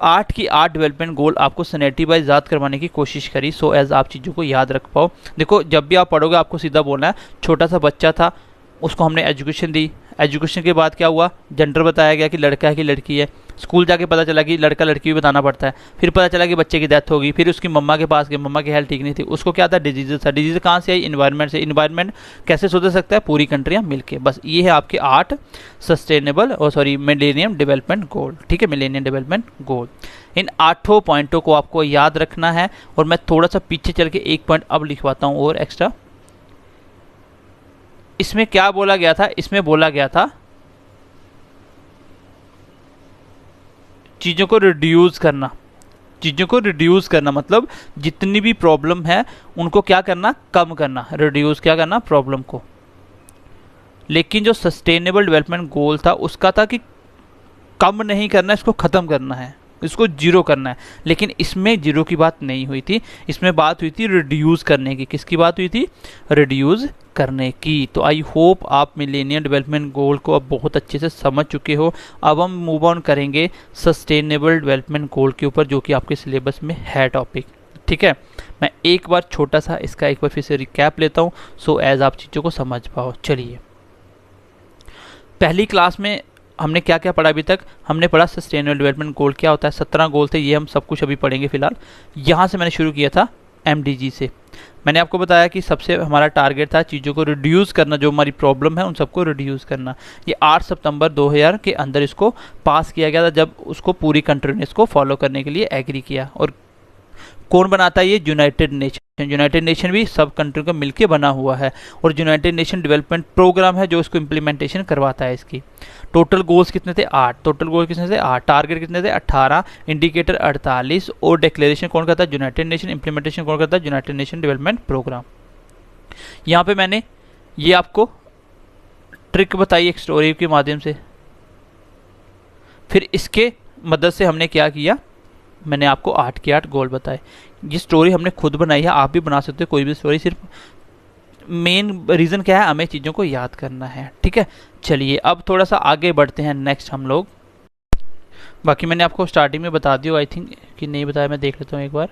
Speaker 1: 8 की 8 डेवलपमेंट गोल आपको सनेटी वाइज याद करवाने की कोशिश करी, सो एज आप चीज़ों को याद रख पाओ। देखो जब भी आप पढ़ोगे आपको सीधा बोलना है, छोटा सा बच्चा था उसको हमने एजुकेशन दी, एजुकेशन के बाद क्या हुआ, जेंडर बताया गया कि लड़का है कि लड़की है। स्कूल जाके पता चला कि लड़का लड़की भी बताना पड़ता है। फिर पता चला कि बच्चे की डेथ हो गई, फिर उसकी मम्मा के पास गए, मम्मा की हेल्थ ठीक नहीं थी, उसको क्या था, डिजीज था। डिजीज कहाँ से आई, इन्वायरमेंट से। इन्वायरमेंट कैसे सुधर सकता है, पूरी कंट्रियाँ मिलके। बस ये है आपके 8 सस्टेनेबल मिलेनियम डेवलपमेंट गोल, ठीक है, मिलेनियम डेवलपमेंट गोल। इन 8 पॉइंटों को आपको याद रखना है। और मैं थोड़ा सा पीछे चल के एक पॉइंट अब लिखवाता हूँ और एक्स्ट्रा। इसमें क्या बोला गया था, इसमें बोला गया था चीज़ों को रिड्यूस करना, चीज़ों को रिड्यूस करना मतलब जितनी भी प्रॉब्लम है उनको क्या करना, कम करना, रिड्यूस क्या करना, प्रॉब्लम को। लेकिन जो सस्टेनेबल डेवलपमेंट गोल था उसका था कि कम नहीं करना, इसको ख़त्म करना है, इसको जीरो करना है। लेकिन इसमें जीरो की बात नहीं हुई थी, इसमें बात हुई थी रिड्यूस करने की। किसकी बात हुई थी, रिड्यूस करने की। तो आई होप आप मिलेनियम डेवलपमेंट गोल को अब बहुत अच्छे से समझ चुके हो। अब हम मूव ऑन करेंगे सस्टेनेबल डेवलपमेंट गोल के ऊपर, जो कि आपके सिलेबस में है टॉपिक, ठीक है। मैं एक बार छोटा सा इसका एक बार फिर से रिकैप लेता हूँ, सो एज आप चीज़ों को समझ पाओ। चलिए पहली क्लास में हमने क्या क्या पढ़ा, अभी तक हमने पढ़ा सस्टेनेबल डेवलपमेंट गोल क्या होता है। 17 गोल थे, ये हम सब कुछ अभी पढ़ेंगे फिलहाल। यहाँ से मैंने शुरू किया था MDG से। मैंने आपको बताया कि सबसे हमारा टारगेट था चीज़ों को रिड्यूस करना, जो हमारी प्रॉब्लम है उन सबको रिड्यूस करना। ये 8 सितंबर 2000 के अंदर इसको पास किया गया था, जब उसको पूरी कंट्री ने इसको फॉलो करने के लिए एग्री किया। और कौन बनाता है ये, यूनाइटेड नेशन। यूनाइटेड नेशन भी सब कंट्री को मिलके बना हुआ है, और यूनाइटेड नेशन डेवलपमेंट प्रोग्राम है जो इसको इम्प्लीमेंटेशन करवाता है इसकी। टोटल गोल्स कितने थे, 8। टोटल गोल कितने थे, 8। टारगेट कितने थे, 18। इंडिकेटर 48। और डिक्लेरेशन कौन करता है, यूनाइटेड नेशन। इम्प्लीमेंटेशन कौन करता है, यूनाइटेड नेशन डेवलपमेंट प्रोग्राम। यहाँ पे मैंने ये आपको ट्रिक बताई एक स्टोरी के माध्यम से। फिर इसके मदद से हमने क्या किया, मैंने आपको 8 के 8 गोल बताए। ये स्टोरी हमने खुद बनाई है, आप भी बना सकते हो कोई भी स्टोरी। सिर्फ मेन रीज़न क्या है, हमें चीज़ों को याद करना है, ठीक है। चलिए अब थोड़ा सा आगे बढ़ते हैं नेक्स्ट हम लोग। बाकी मैंने आपको स्टार्टिंग में बता दिया, आई थिंक कि नहीं बताया, मैं देख लेता हूँ एक बार।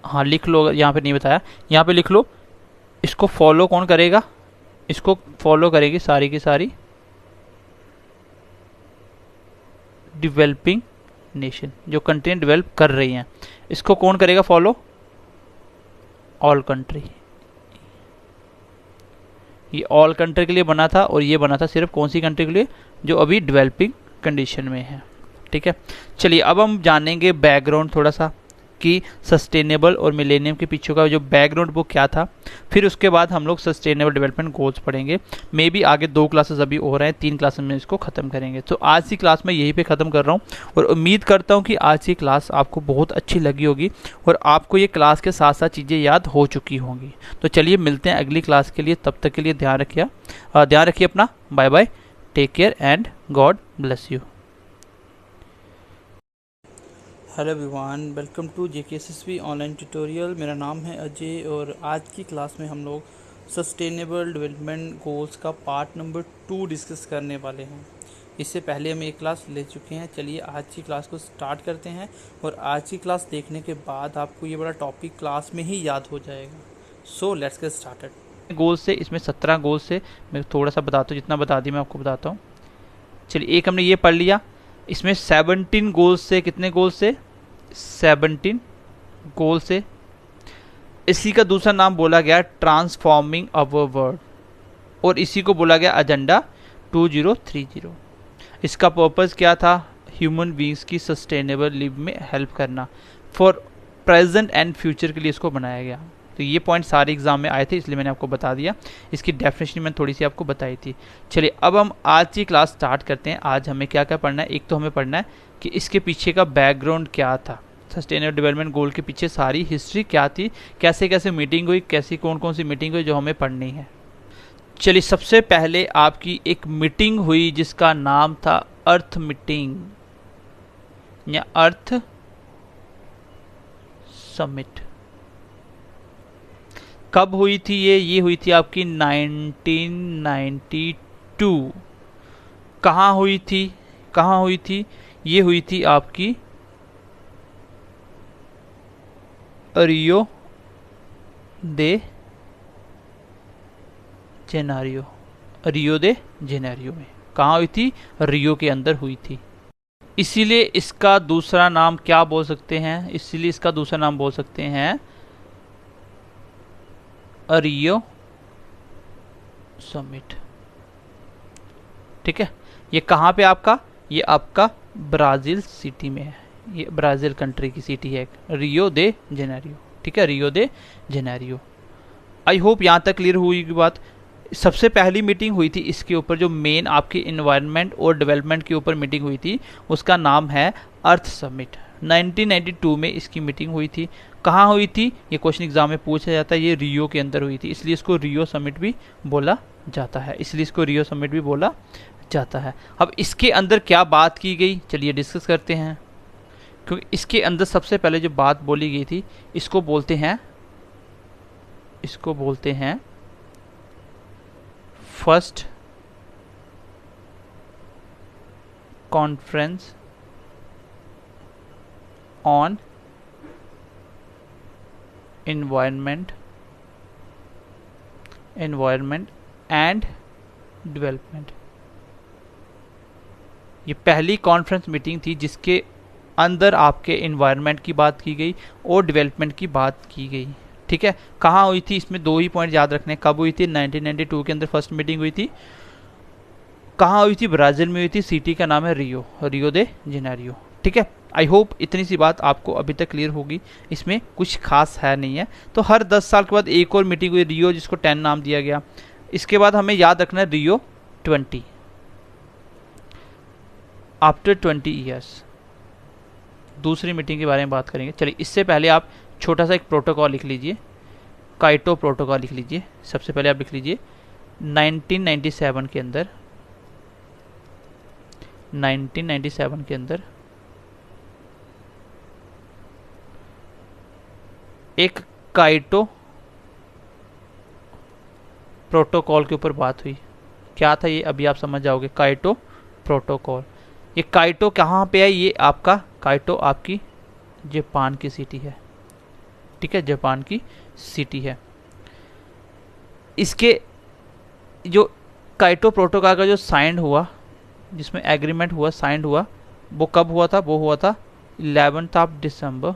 Speaker 1: हाँ लिख लो, यहाँ पे नहीं बताया, यहाँ पे लिख लो। इसको फॉलो कौन करेगा, इसको फॉलो करेगी सारी की सारी डेवलपिंग नेशन, जो कंट्री डेवलप कर रही हैं। इसको कौन करेगा फॉलो, ऑल कंट्री। ये ऑल कंट्री के लिए बना था, और ये बना था सिर्फ कौन सी कंट्री के लिए, जो अभी डेवलपिंग कंडीशन में है, ठीक है। चलिए अब हम जानेंगे बैकग्राउंड थोड़ा सा, कि सस्टेनेबल और मिलेनियम के पीछे का जो बैकग्राउंड वो क्या था। फिर उसके बाद हम लोग सस्टेनेबल डेवलपमेंट गोल्स पढ़ेंगे। मे बी आगे 2 क्लासेस अभी हो रहे हैं, 3 क्लासेस में इसको ख़त्म करेंगे। तो आज की क्लास में यहीं पे ख़त्म कर रहा हूँ, और उम्मीद करता हूँ कि आज की क्लास आपको बहुत अच्छी लगी होगी, और आपको ये क्लास के साथ साथ चीज़ें याद हो चुकी होंगी। तो चलिए मिलते हैं अगली क्लास के लिए, तब तक के लिए ध्यान रखिए अपना। Bye bye, take care and God bless you. Hello everyone, welcome to JKSSB online tutorial. मेरा नाम है अजय, और आज की क्लास में हम लोग सस्टेनेबल डेवलपमेंट गोल्स का पार्ट नंबर 2 डिस्कस करने वाले हैं। इससे पहले हम एक क्लास ले चुके हैं। चलिए आज की क्लास को स्टार्ट करते हैं, और आज की क्लास देखने के बाद आपको ये बड़ा टॉपिक क्लास में ही याद हो जाएगा। So let's get started. Goals से, इसमें 17 गोल्स से मैं थोड़ा सा बताता हूँ, जितना बता दी मैं आपको बताता हूँ। चलिए एक हमने ये पढ़ लिया। इसमें 17 गोल्स से, कितने गोल्स से, 17 गोल से। इसी का दूसरा नाम बोला गया ट्रांसफॉर्मिंग अवर वर्ल्ड, और इसी को बोला गया एजेंडा 2030। इसका पर्पस क्या था? ह्यूमन बींग्स की सस्टेनेबल लिव में हेल्प करना, फॉर प्रेजेंट एंड फ्यूचर के लिए इसको बनाया गया। तो ये पॉइंट सारे एग्जाम में आए थे, इसलिए मैंने आपको बता दिया। इसकी डेफिनेशन मैंने थोड़ी सी आपको बताई थी। चलिए अब हम आज की क्लास स्टार्ट करते हैं। आज हमें क्या क्या पढ़ना है? एक तो हमें पढ़ना है कि इसके पीछे का बैकग्राउंड क्या था, सस्टेनेबल डेवलपमेंट गोल के पीछे सारी हिस्ट्री क्या थी, कैसे कैसे मीटिंग हुई, कैसी कौन कौन सी मीटिंग हुई, जो हमें पढ़नी है। चलिए सबसे पहले आपकी एक मीटिंग हुई जिसका नाम था अर्थ मीटिंग या अर्थ समिट। कब हुई थी ये हुई थी आपकी 1992। कहाँ हुई थी? ये हुई थी आपकी रियो दे जेनेरियो में। कहाँ हुई थी? रियो के अंदर हुई थी। इसीलिए इसका दूसरा नाम क्या बोल सकते हैं? Rio summit. ठीक है, ये कहाँ पे आपका? ये आपका ब्राज़ील सिटी में है। ये ब्राज़ील कंट्री की सिटी है, रियो दे जेनेरियो। ठीक है, रियो दे जेनेरियो। आई होप यहाँ तक क्लियर हुई की बात। सबसे पहली मीटिंग हुई थी इसके ऊपर, जो मेन आपकी इन्वायरमेंट और डेवलपमेंट के ऊपर मीटिंग हुई थी, उसका नाम है अर्थ समिट। 1992 में इसकी मीटिंग हुई थी। कहाँ हुई थी? ये क्वेश्चन एग्जाम में पूछा जाता है। ये रियो के अंदर हुई थी, इसलिए इसको रियो समिट भी बोला जाता है। अब इसके अंदर क्या बात की गई, चलिए डिस्कस करते हैं। क्योंकि इसके अंदर सबसे पहले जो बात बोली गई थी, इसको बोलते हैं first conference on environment and development. ये पहली कॉन्फ्रेंस मीटिंग थी जिसके अंदर आपके एनवायरनमेंट की बात की गई और डेवलपमेंट की बात की गई। ठीक है, कहाँ हुई थी? इसमें दो ही पॉइंट याद रखने। कब हुई थी? 1992 के अंदर फर्स्ट मीटिंग हुई थी। कहाँ हुई थी? ब्राज़ील में हुई थी। सिटी का नाम है रियो दे जेनेरियो। ठीक है, आई होप इतनी सी बात आपको अभी तक क्लियर होगी। इसमें कुछ खास है नहीं है। तो हर 10 साल के बाद एक और मीटिंग हुई रियो, जिसको 10 नाम दिया गया। इसके बाद हमें याद रखना है रियो 20, आफ्टर 20 ईयर्स। दूसरी मीटिंग के बारे में बात करेंगे। चलिए इससे पहले आप छोटा सा एक प्रोटोकॉल लिख लीजिए, काइटो प्रोटोकॉल लिख लीजिए। सबसे पहले आप लिख लीजिए 1997 के अंदर एक काइटो प्रोटोकॉल के ऊपर बात हुई। क्या था ये? अभी आप समझ जाओगे। Kyoto protocol. ये काइटो कहाँ पे है? ये आपका काइटो आपकी जापान की सिटी है। ठीक है, जापान की सिटी है। इसके जो काइटो प्रोटोकॉल का जो साइन हुआ, जिसमें एग्रीमेंट हुआ, साइन हुआ, वो कब हुआ था? वो हुआ था 11 दिसंबर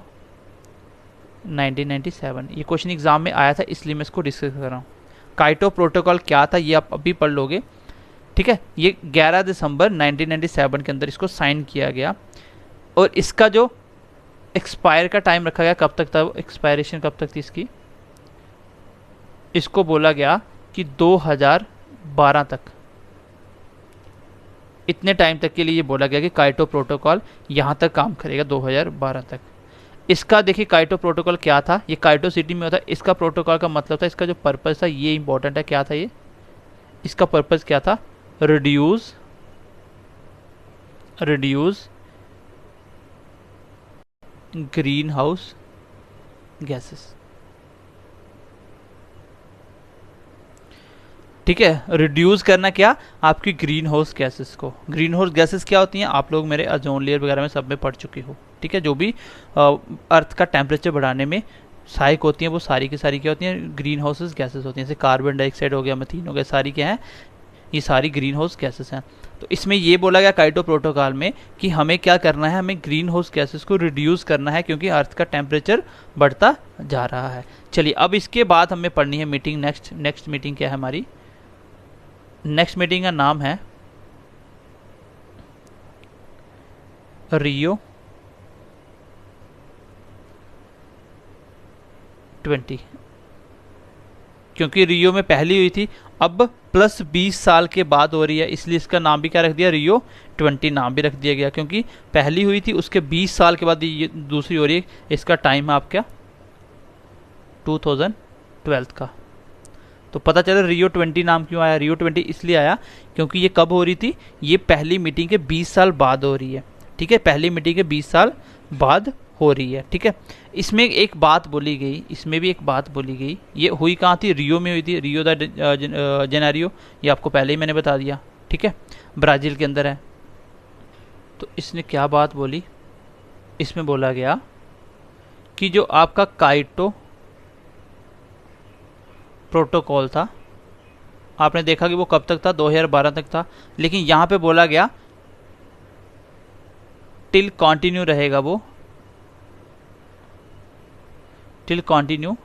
Speaker 1: 1997। ये क्वेश्चन एग्जाम में आया था, इसलिए मैं इसको डिस्कस कर रहा हूँ। काइटो प्रोटोकॉल क्या था ये आप अभी पढ़ लोगे। ठीक है, ये 11 दिसंबर 1997 के अंदर इसको साइन किया गया। और इसका जो एक्सपायर का टाइम रखा गया, कब तक था? एक्सपायरेशन कब तक थी इसकी? इसको बोला गया कि 2012 तक। इतने टाइम तक के लिए ये बोला गया कि काइटो प्रोटोकॉल यहाँ तक काम करेगा, 2012 तक। इसका देखिए काइटो प्रोटोकॉल क्या था? ये काइटो सिटी में होता है। इसका प्रोटोकॉल का मतलब था, इसका जो पर्पस था ये इंपॉर्टेंट है। क्या था ये? इसका पर्पस क्या था? Reduce green house gases. ठीक है, रिड्यूस करना क्या? आपकी ग्रीन हाउस गैसेस को। ग्रीन हाउस गैसेस क्या होती हैं? आप लोग मेरे ओजोन लेयर वगैरह में सब में पढ़ चुके हो। ठीक है, जो भी अर्थ का टेम्परेचर बढ़ाने में सहायक होती हैं, वो सारी की सारी क्या होती हैं? ग्रीन हाउसेस गैसेस होती हैं। जैसे कार्बन डाइऑक्साइड हो गया, मीथेन हो गया, सारी क्या हैं? ये सारी ग्रीन हाउस गैसेस हैं। तो इसमें ये बोला गया काइटो प्रोटोकॉल में कि हमें क्या करना है? हमें ग्रीन हाउस गैसेस को रिड्यूस करना है, क्योंकि अर्थ का टेम्परेचर बढ़ता जा रहा है। चलिए अब इसके बाद हमें पढ़नी है मीटिंग। नेक्स्ट मीटिंग क्या है हमारी? नेक्स्ट मीटिंग का नाम है रियो 20, क्योंकि रियो में पहली हुई थी, अब प्लस 20 साल के बाद हो रही है, इसलिए इसका नाम भी क्या रख दिया, रियो 20 नाम भी रख दिया गया, क्योंकि पहली हुई थी उसके 20 साल के बाद ये दूसरी हो रही है। इसका टाइम है आपका 2012 का। तो पता चला रियो 20 नाम क्यों आया। रियो 20 इसलिए आया क्योंकि ये कब हो रही थी, ये पहली मीटिंग के 20 साल बाद हो रही है। ठीक है, पहली मीटिंग के 20 साल बाद हो रही है। ठीक है, इसमें एक बात बोली गई, इसमें भी एक बात बोली गई, ये हुई कहाँ थी, रियो में हुई थी, रियो द जेनेरियो, ये आपको पहले ही मैंने बता दिया। ठीक है, ब्राज़ील के अंदर है। तो इसने क्या बात बोली, इसमें बोला गया कि जो आपका काइटो प्रोटोकॉल था, आपने देखा कि वो कब तक था, 2012 तक था, लेकिन यहाँ पे बोला गया टिल कंटिन्यू रहेगा, वो टिल कंटिन्यू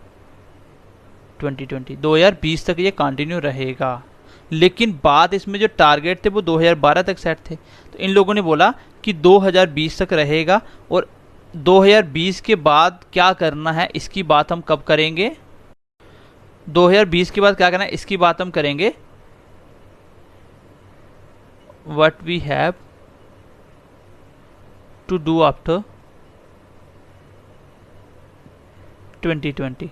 Speaker 1: 2020 तक ये कंटिन्यू रहेगा। लेकिन बात इसमें जो टारगेट थे वो 2012 तक सेट थे। तो इन लोगों ने बोला कि 2020 तक रहेगा, और 2020 के बाद क्या करना है इसकी बात हम कब करेंगे, 2020 के बाद क्या करना है इसकी बात हम करेंगे। What we have to do after 2020,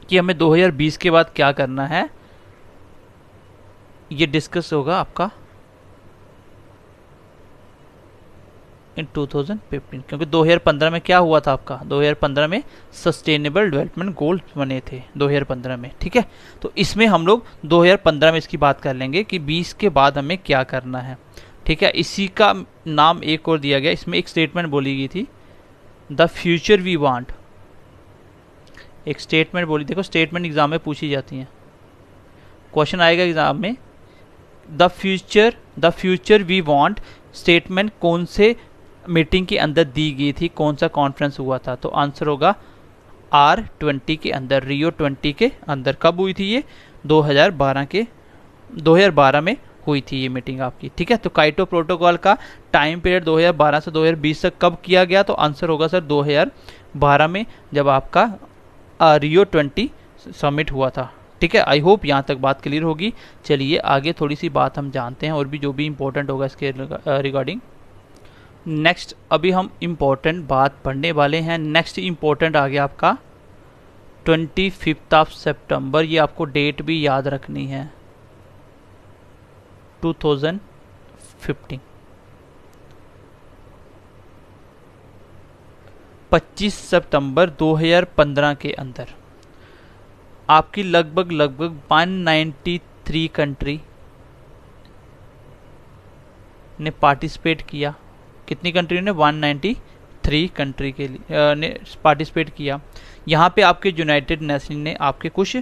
Speaker 1: कि हमें 2020 के बाद क्या करना है, ये डिस्कस होगा आपका इन 2015। क्योंकि 2015 में क्या हुआ था आपका, 2015 में सस्टेनेबल डेवलपमेंट गोल्स बने थे 2015 में। ठीक है, तो इसमें हम लोग 2015 में इसकी बात कर लेंगे कि 20 के बाद हमें क्या करना है। ठीक है, इसी का नाम एक और दिया गया, इसमें एक स्टेटमेंट बोली गई थी, द फ्यूचर वी वांट। एक स्टेटमेंट बोली, देखो स्टेटमेंट एग्जाम में पूछी जाती हैं, क्वेश्चन आएगा एग्जाम में, the future we want statement कौन से मीटिंग के अंदर दी गई थी, कौन सा कॉन्फ्रेंस हुआ था, तो आंसर होगा R20 के अंदर, रियो 20 के अंदर। कब हुई थी ये, 2012 में हुई थी ये मीटिंग आपकी। ठीक है, तो काइटो प्रोटोकॉल का टाइम पीरियड 2012 से 2020 तक कब किया गया, तो आंसर होगा सर 2012 में, जब आपका रियो 20 समिट हुआ था। ठीक है, आई होप यहाँ तक बात क्लियर होगी। चलिए आगे थोड़ी सी बात हम जानते हैं और भी जो भी इम्पोर्टेंट होगा इसके रिगार्डिंग। नेक्स्ट अभी हम इम्पोर्टेंट बात पढ़ने वाले हैं। नेक्स्ट इम्पोर्टेंट आ गया आपका 25 सितंबर, ये आपको डेट भी याद रखनी है, 2015। 25 सितंबर 2015 के अंदर आपकी लगभग 193 कंट्री ने पार्टिसिपेट किया। कितनी कंट्री ने, 193 कंट्री के लिए ने पार्टिसिपेट किया। यहाँ पे आपके यूनाइटेड नेशन ने आपके कुछ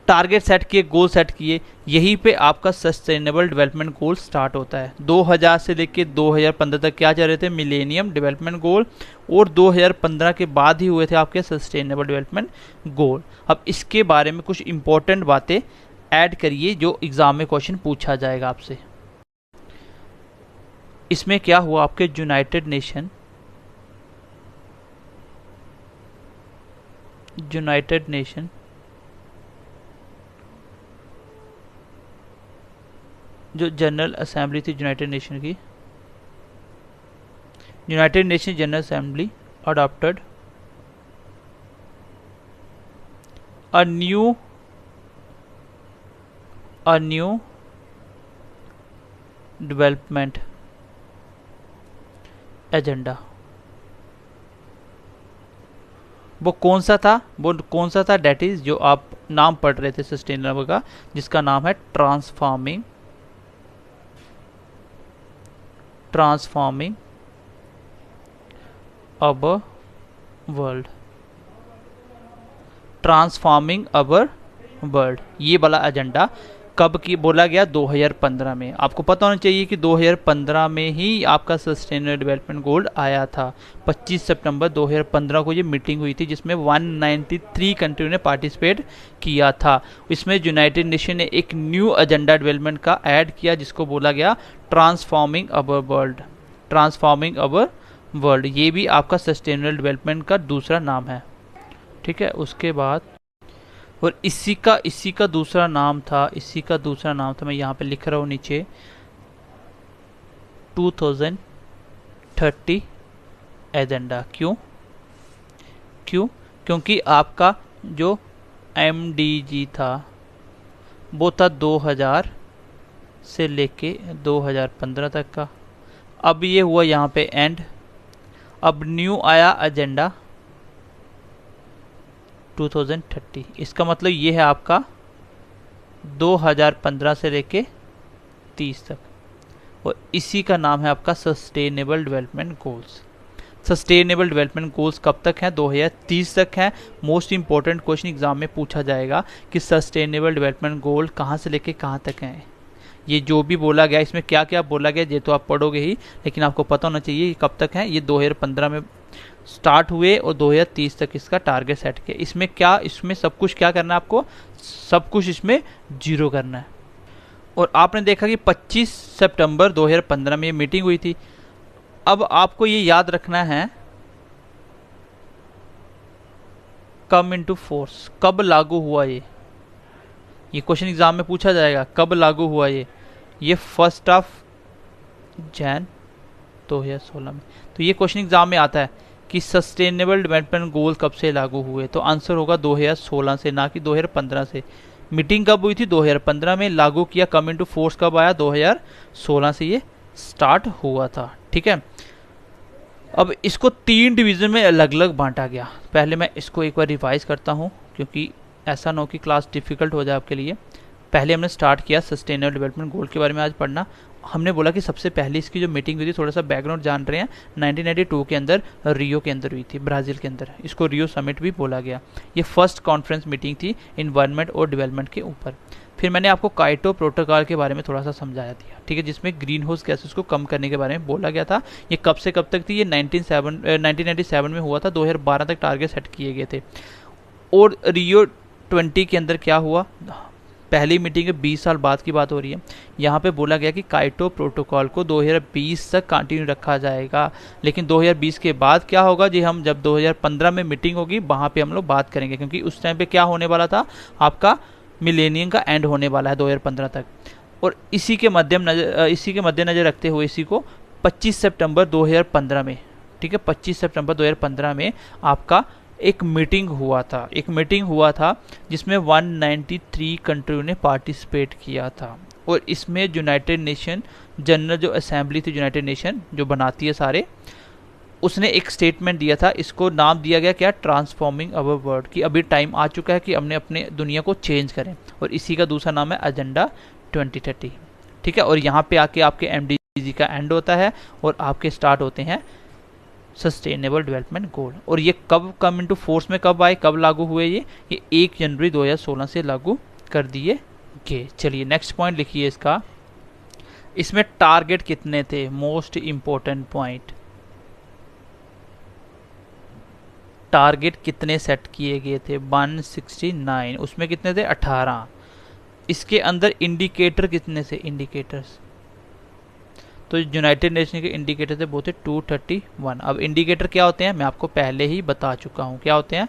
Speaker 1: टारगेट सेट किए, गोल सेट किए, यहीं पे आपका सस्टेनेबल डेवलपमेंट गोल स्टार्ट होता है। 2000 से लेके 2015 तक क्या चल रहे थे, मिलेनियम डेवलपमेंट गोल, और 2015 के बाद ही हुए थे आपके सस्टेनेबल डेवलपमेंट गोल। अब इसके बारे में कुछ इंपॉर्टेंट बातें ऐड करिए जो एग्जाम में क्वेश्चन पूछा जाएगा आपसे। इसमें क्या हुआ, आपके यूनाइटेड नेशन जो जनरल असेंबली थी यूनाइटेड नेशन की, United nation general assembly adopted a new development agenda. वो कौन सा था, डेट इज जो आप नाम पढ़ रहे थे सस्टेनेबल का, जिसका नाम है ट्रांसफॉर्मिंग अवर वर्ल्ड। ट्रांसफॉर्मिंग अवर वर्ल्ड, ये वाला एजेंडा कब की बोला गया, 2015 में। आपको पता होना चाहिए कि 2015 में ही आपका सस्टेनेबल डेवलपमेंट गोल आया था। 25 सितंबर 2015 को ये मीटिंग हुई थी जिसमें 193 कंट्री ने पार्टिसिपेट किया था। इसमें यूनाइटेड नेशन ने एक न्यू एजेंडा डेवलपमेंट का ऐड किया जिसको बोला गया ट्रांसफॉर्मिंग अवर वर्ल्ड। ट्रांसफॉर्मिंग अवर वर्ल्ड, ये भी आपका सस्टेनेबल डेवलपमेंट का दूसरा नाम है। ठीक है, उसके बाद और इसी का दूसरा नाम था, मैं यहाँ पे लिख रहा हूँ नीचे, 2030 एजेंडा। क्यों? क्योंकि आपका जो MDG था वो था 2000 से लेके 2015 तक का। अब ये हुआ यहाँ पे एंड, अब न्यू आया एजेंडा 2030। इसका मतलब ये है आपका 2015 से लेके 30 तक, और इसी का नाम है आपका sustainable development goals. Sustainable development goals कब तक हैं? 2030 तक हैं। मोस्ट इंपॉर्टेंट क्वेश्चन एग्जाम में पूछा जाएगा कि सस्टेनेबल डेवलपमेंट गोल कहाँ से लेके कहाँ तक हैं। ये जो भी बोला गया, इसमें क्या क्या बोला गया ये तो आप पढ़ोगे ही, लेकिन आपको पता होना चाहिए ये कब तक है। ये 2015 में स्टार्ट हुए और 2030 तक इसका टारगेट सेट किया। इसमें सब कुछ क्या करना है आपको? सब कुछ इसमें जीरो करना है। और आपने देखा कि 25 सितंबर 2015 में ये मीटिंग हुई थी। अब आपको ये याद रखना है कम इनटू फोर्स, कब लागू हुआ ये क्वेश्चन एग्जाम में पूछा जाएगा, कब लागू हुआ ये 1 जनवरी 2016 में। तो ये क्वेश्चन एग्जाम में आता है कि सस्टेनेबल डेवलपमेंट गोल कब से लागू हुए, तो आंसर होगा 2016 से, ना कि 2015 से। मीटिंग कब हुई थी? 2015 में। लागू किया, कम इनटू फोर्स कब आया? 2016 से ये स्टार्ट हुआ था। ठीक है, अब इसको 3 डिवीज़न में अलग अलग बांटा गया। पहले मैं इसको एक बार रिवाइज करता हूँ, क्योंकि ऐसा ना हो कि क्लास डिफ़िकल्ट हो जाए आपके लिए। पहले हमने स्टार्ट किया सस्टेनेबल डेवलपमेंट गोल के बारे में आज पढ़ना। हमने बोला कि सबसे पहले इसकी जो मीटिंग हुई थी, थोड़ा सा बैकग्राउंड जान रहे हैं, 1992 के अंदर रियो के अंदर हुई थी, ब्राज़ील के अंदर। इसको रियो समिट भी बोला गया। ये फर्स्ट कॉन्फ्रेंस मीटिंग थी इन्वायरमेंट और डेवलपमेंट के ऊपर। फिर मैंने आपको काइटो प्रोटोकॉल के बारे में थोड़ा सा समझाया दिया, ठीक है, जिसमें ग्रीन हाउस गैसेस को कम करने के बारे में बोला गया था। ये कब से कब तक थी? ये 1997 में हुआ था। 2012 तक टारगेट सेट किए गए थे। और रियो 20 के अंदर क्या हुआ? पहली मीटिंग 20 साल बाद की बात हो रही है। यहाँ पे बोला गया कि काइटो प्रोटोकॉल को 2020 तक कंटिन्यू रखा जाएगा, लेकिन 2020 के बाद क्या होगा जी? हम जब 2015 में मीटिंग होगी वहाँ पे हम लोग बात करेंगे, क्योंकि उस टाइम पे क्या होने वाला था? आपका मिलेनियम का एंड होने वाला है 2015 तक। और इसी के मद्देनजर रखते हुए इसी को 25 सितंबर 2015 में, ठीक है, 25 सितंबर 2015 में आपका एक मीटिंग हुआ था जिसमें 193 कंट्रियों ने पार्टिसिपेट किया था। और इसमें यूनाइटेड नेशन जनरल जो असेंबली थी, यूनाइटेड नेशन जो बनाती है सारे, उसने एक स्टेटमेंट दिया था। इसको नाम दिया गया क्या? ट्रांसफॉर्मिंग अवर वर्ल्ड, कि अभी टाइम आ चुका है कि हमने अपने दुनिया को चेंज करें। और इसी का दूसरा नाम है एजेंडा 2030। ठीक है, और यहाँ पे आके आपके MDG का एंड होता है और आपके स्टार्ट होते हैं सस्टेनेबल डेवलपमेंट गोल। और ये कब कम इनटू फोर्स में कब आए, कब लागू हुए? ये 1 जनवरी 2016 से लागू कर दिए गए। चलिए नेक्स्ट पॉइंट लिखिए इसका। इसमें टारगेट कितने थे? मोस्ट इंपॉर्टेंट पॉइंट, टारगेट कितने सेट किए गए थे? 169। उसमें कितने थे? 18। इसके अंदर इंडिकेटर कितने थे? इंडिकेटर्स, तो यूनाइटेड नेशन के इंडिकेटर थे वो थे 231। अब इंडिकेटर क्या होते हैं? मैं आपको पहले ही बता चुका हूँ क्या होते हैं,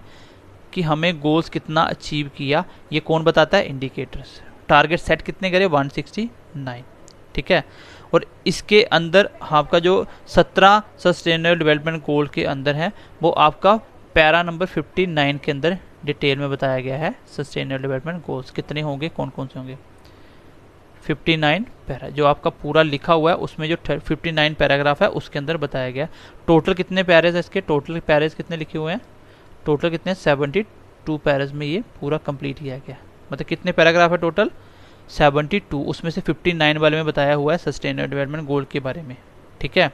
Speaker 1: कि हमें गोल्स कितना अचीव किया ये कौन बताता है? इंडिकेटर्स। टारगेट सेट कितने करे? 169। ठीक है, और इसके अंदर आपका जो 17 सस्टेनेबल डेवलपमेंट गोल के अंदर है वो आपका पैरा नंबर 59 के अंदर डिटेल में बताया गया है। सस्टेनेबल डेवलपमेंट गोल्स कितने होंगे, कौन कौन से होंगे? 59 पैरा जो आपका पूरा लिखा हुआ है उसमें जो 59 पैराग्राफ है उसके अंदर बताया गया। टोटल कितने पैरेज है इसके? टोटल पैरेज कितने लिखे हुए हैं? टोटल कितने? 72 पैरेज में ये पूरा कंप्लीट किया गया। मतलब कितने पैराग्राफ है टोटल? 72। उसमें से 59 वाले में बताया हुआ है सस्टेनेबल डेवलपमेंट गोल के बारे में। ठीक है,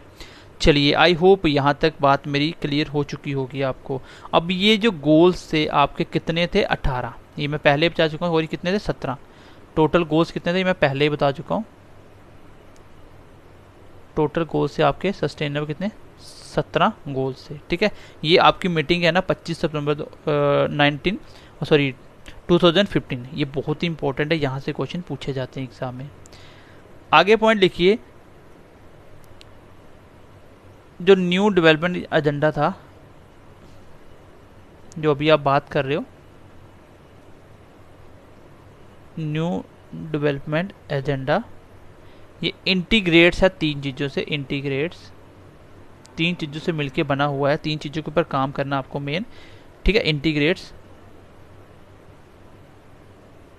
Speaker 1: चलिए आई होप यहाँ तक बात मेरी क्लियर हो चुकी होगी आपको। अब ये जो गोल्स थे आपके कितने थे? 18। ये मैं पहले बता चुका हूँ। और ये कितने थे? 17। टोटल गोल्स कितने थे मैं पहले ही बता चुका हूँ। टोटल गोल्स से आपके सस्टेनेबल कितने? 17 गोल्स थे। ठीक है, ये आपकी मीटिंग है ना 25 सितंबर 2015। ये बहुत ही इंपॉर्टेंट है, यहाँ से क्वेश्चन पूछे जाते हैं एग्जाम में। आगे पॉइंट लिखिए, जो न्यू डेवलपमेंट एजेंडा था, जो अभी आप बात कर रहे हो, न्यू डेवलपमेंट एजेंडा, ये इंटीग्रेट्स है तीन चीज़ों से, इंटीग्रेट्स तीन चीज़ों से मिलके बना हुआ है, तीन चीज़ों के ऊपर काम करना आपको मेन, ठीक है। Integrates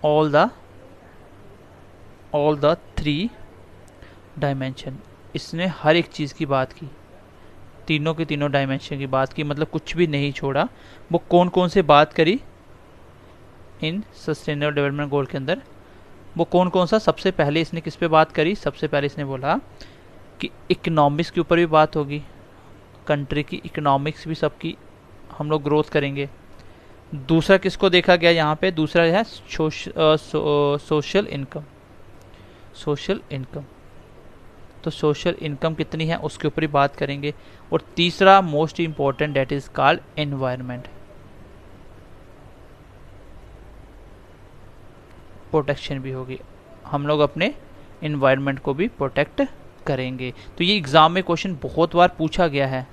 Speaker 1: all the three dimension, इसने हर एक चीज़ की बात की, तीनों के तीनों डायमेंशन की बात की, मतलब कुछ भी नहीं छोड़ा। वो कौन कौन से बात करी इन सस्टेनेबल डेवलपमेंट गोल के अंदर, वो कौन कौन सा, सबसे पहले इसने किस पे बात करी, सबसे पहले इसने बोला कि इकोनॉमिक्स के ऊपर भी बात होगी, कंट्री की इकोनॉमिक्स भी सबकी हम लोग ग्रोथ करेंगे। दूसरा किसको देखा गया यहाँ पे, दूसरा है सोशल इनकम, सोशल इनकम, तो सोशल इनकम कितनी है उसके ऊपर ही बात करेंगे। और तीसरा most important, that is called environment, protection भी होगी, हम लोग अपने एनवायरनमेंट को भी प्रोटेक्ट करेंगे। तो ये एग्जाम में क्वेश्चन बहुत बार पूछा गया है।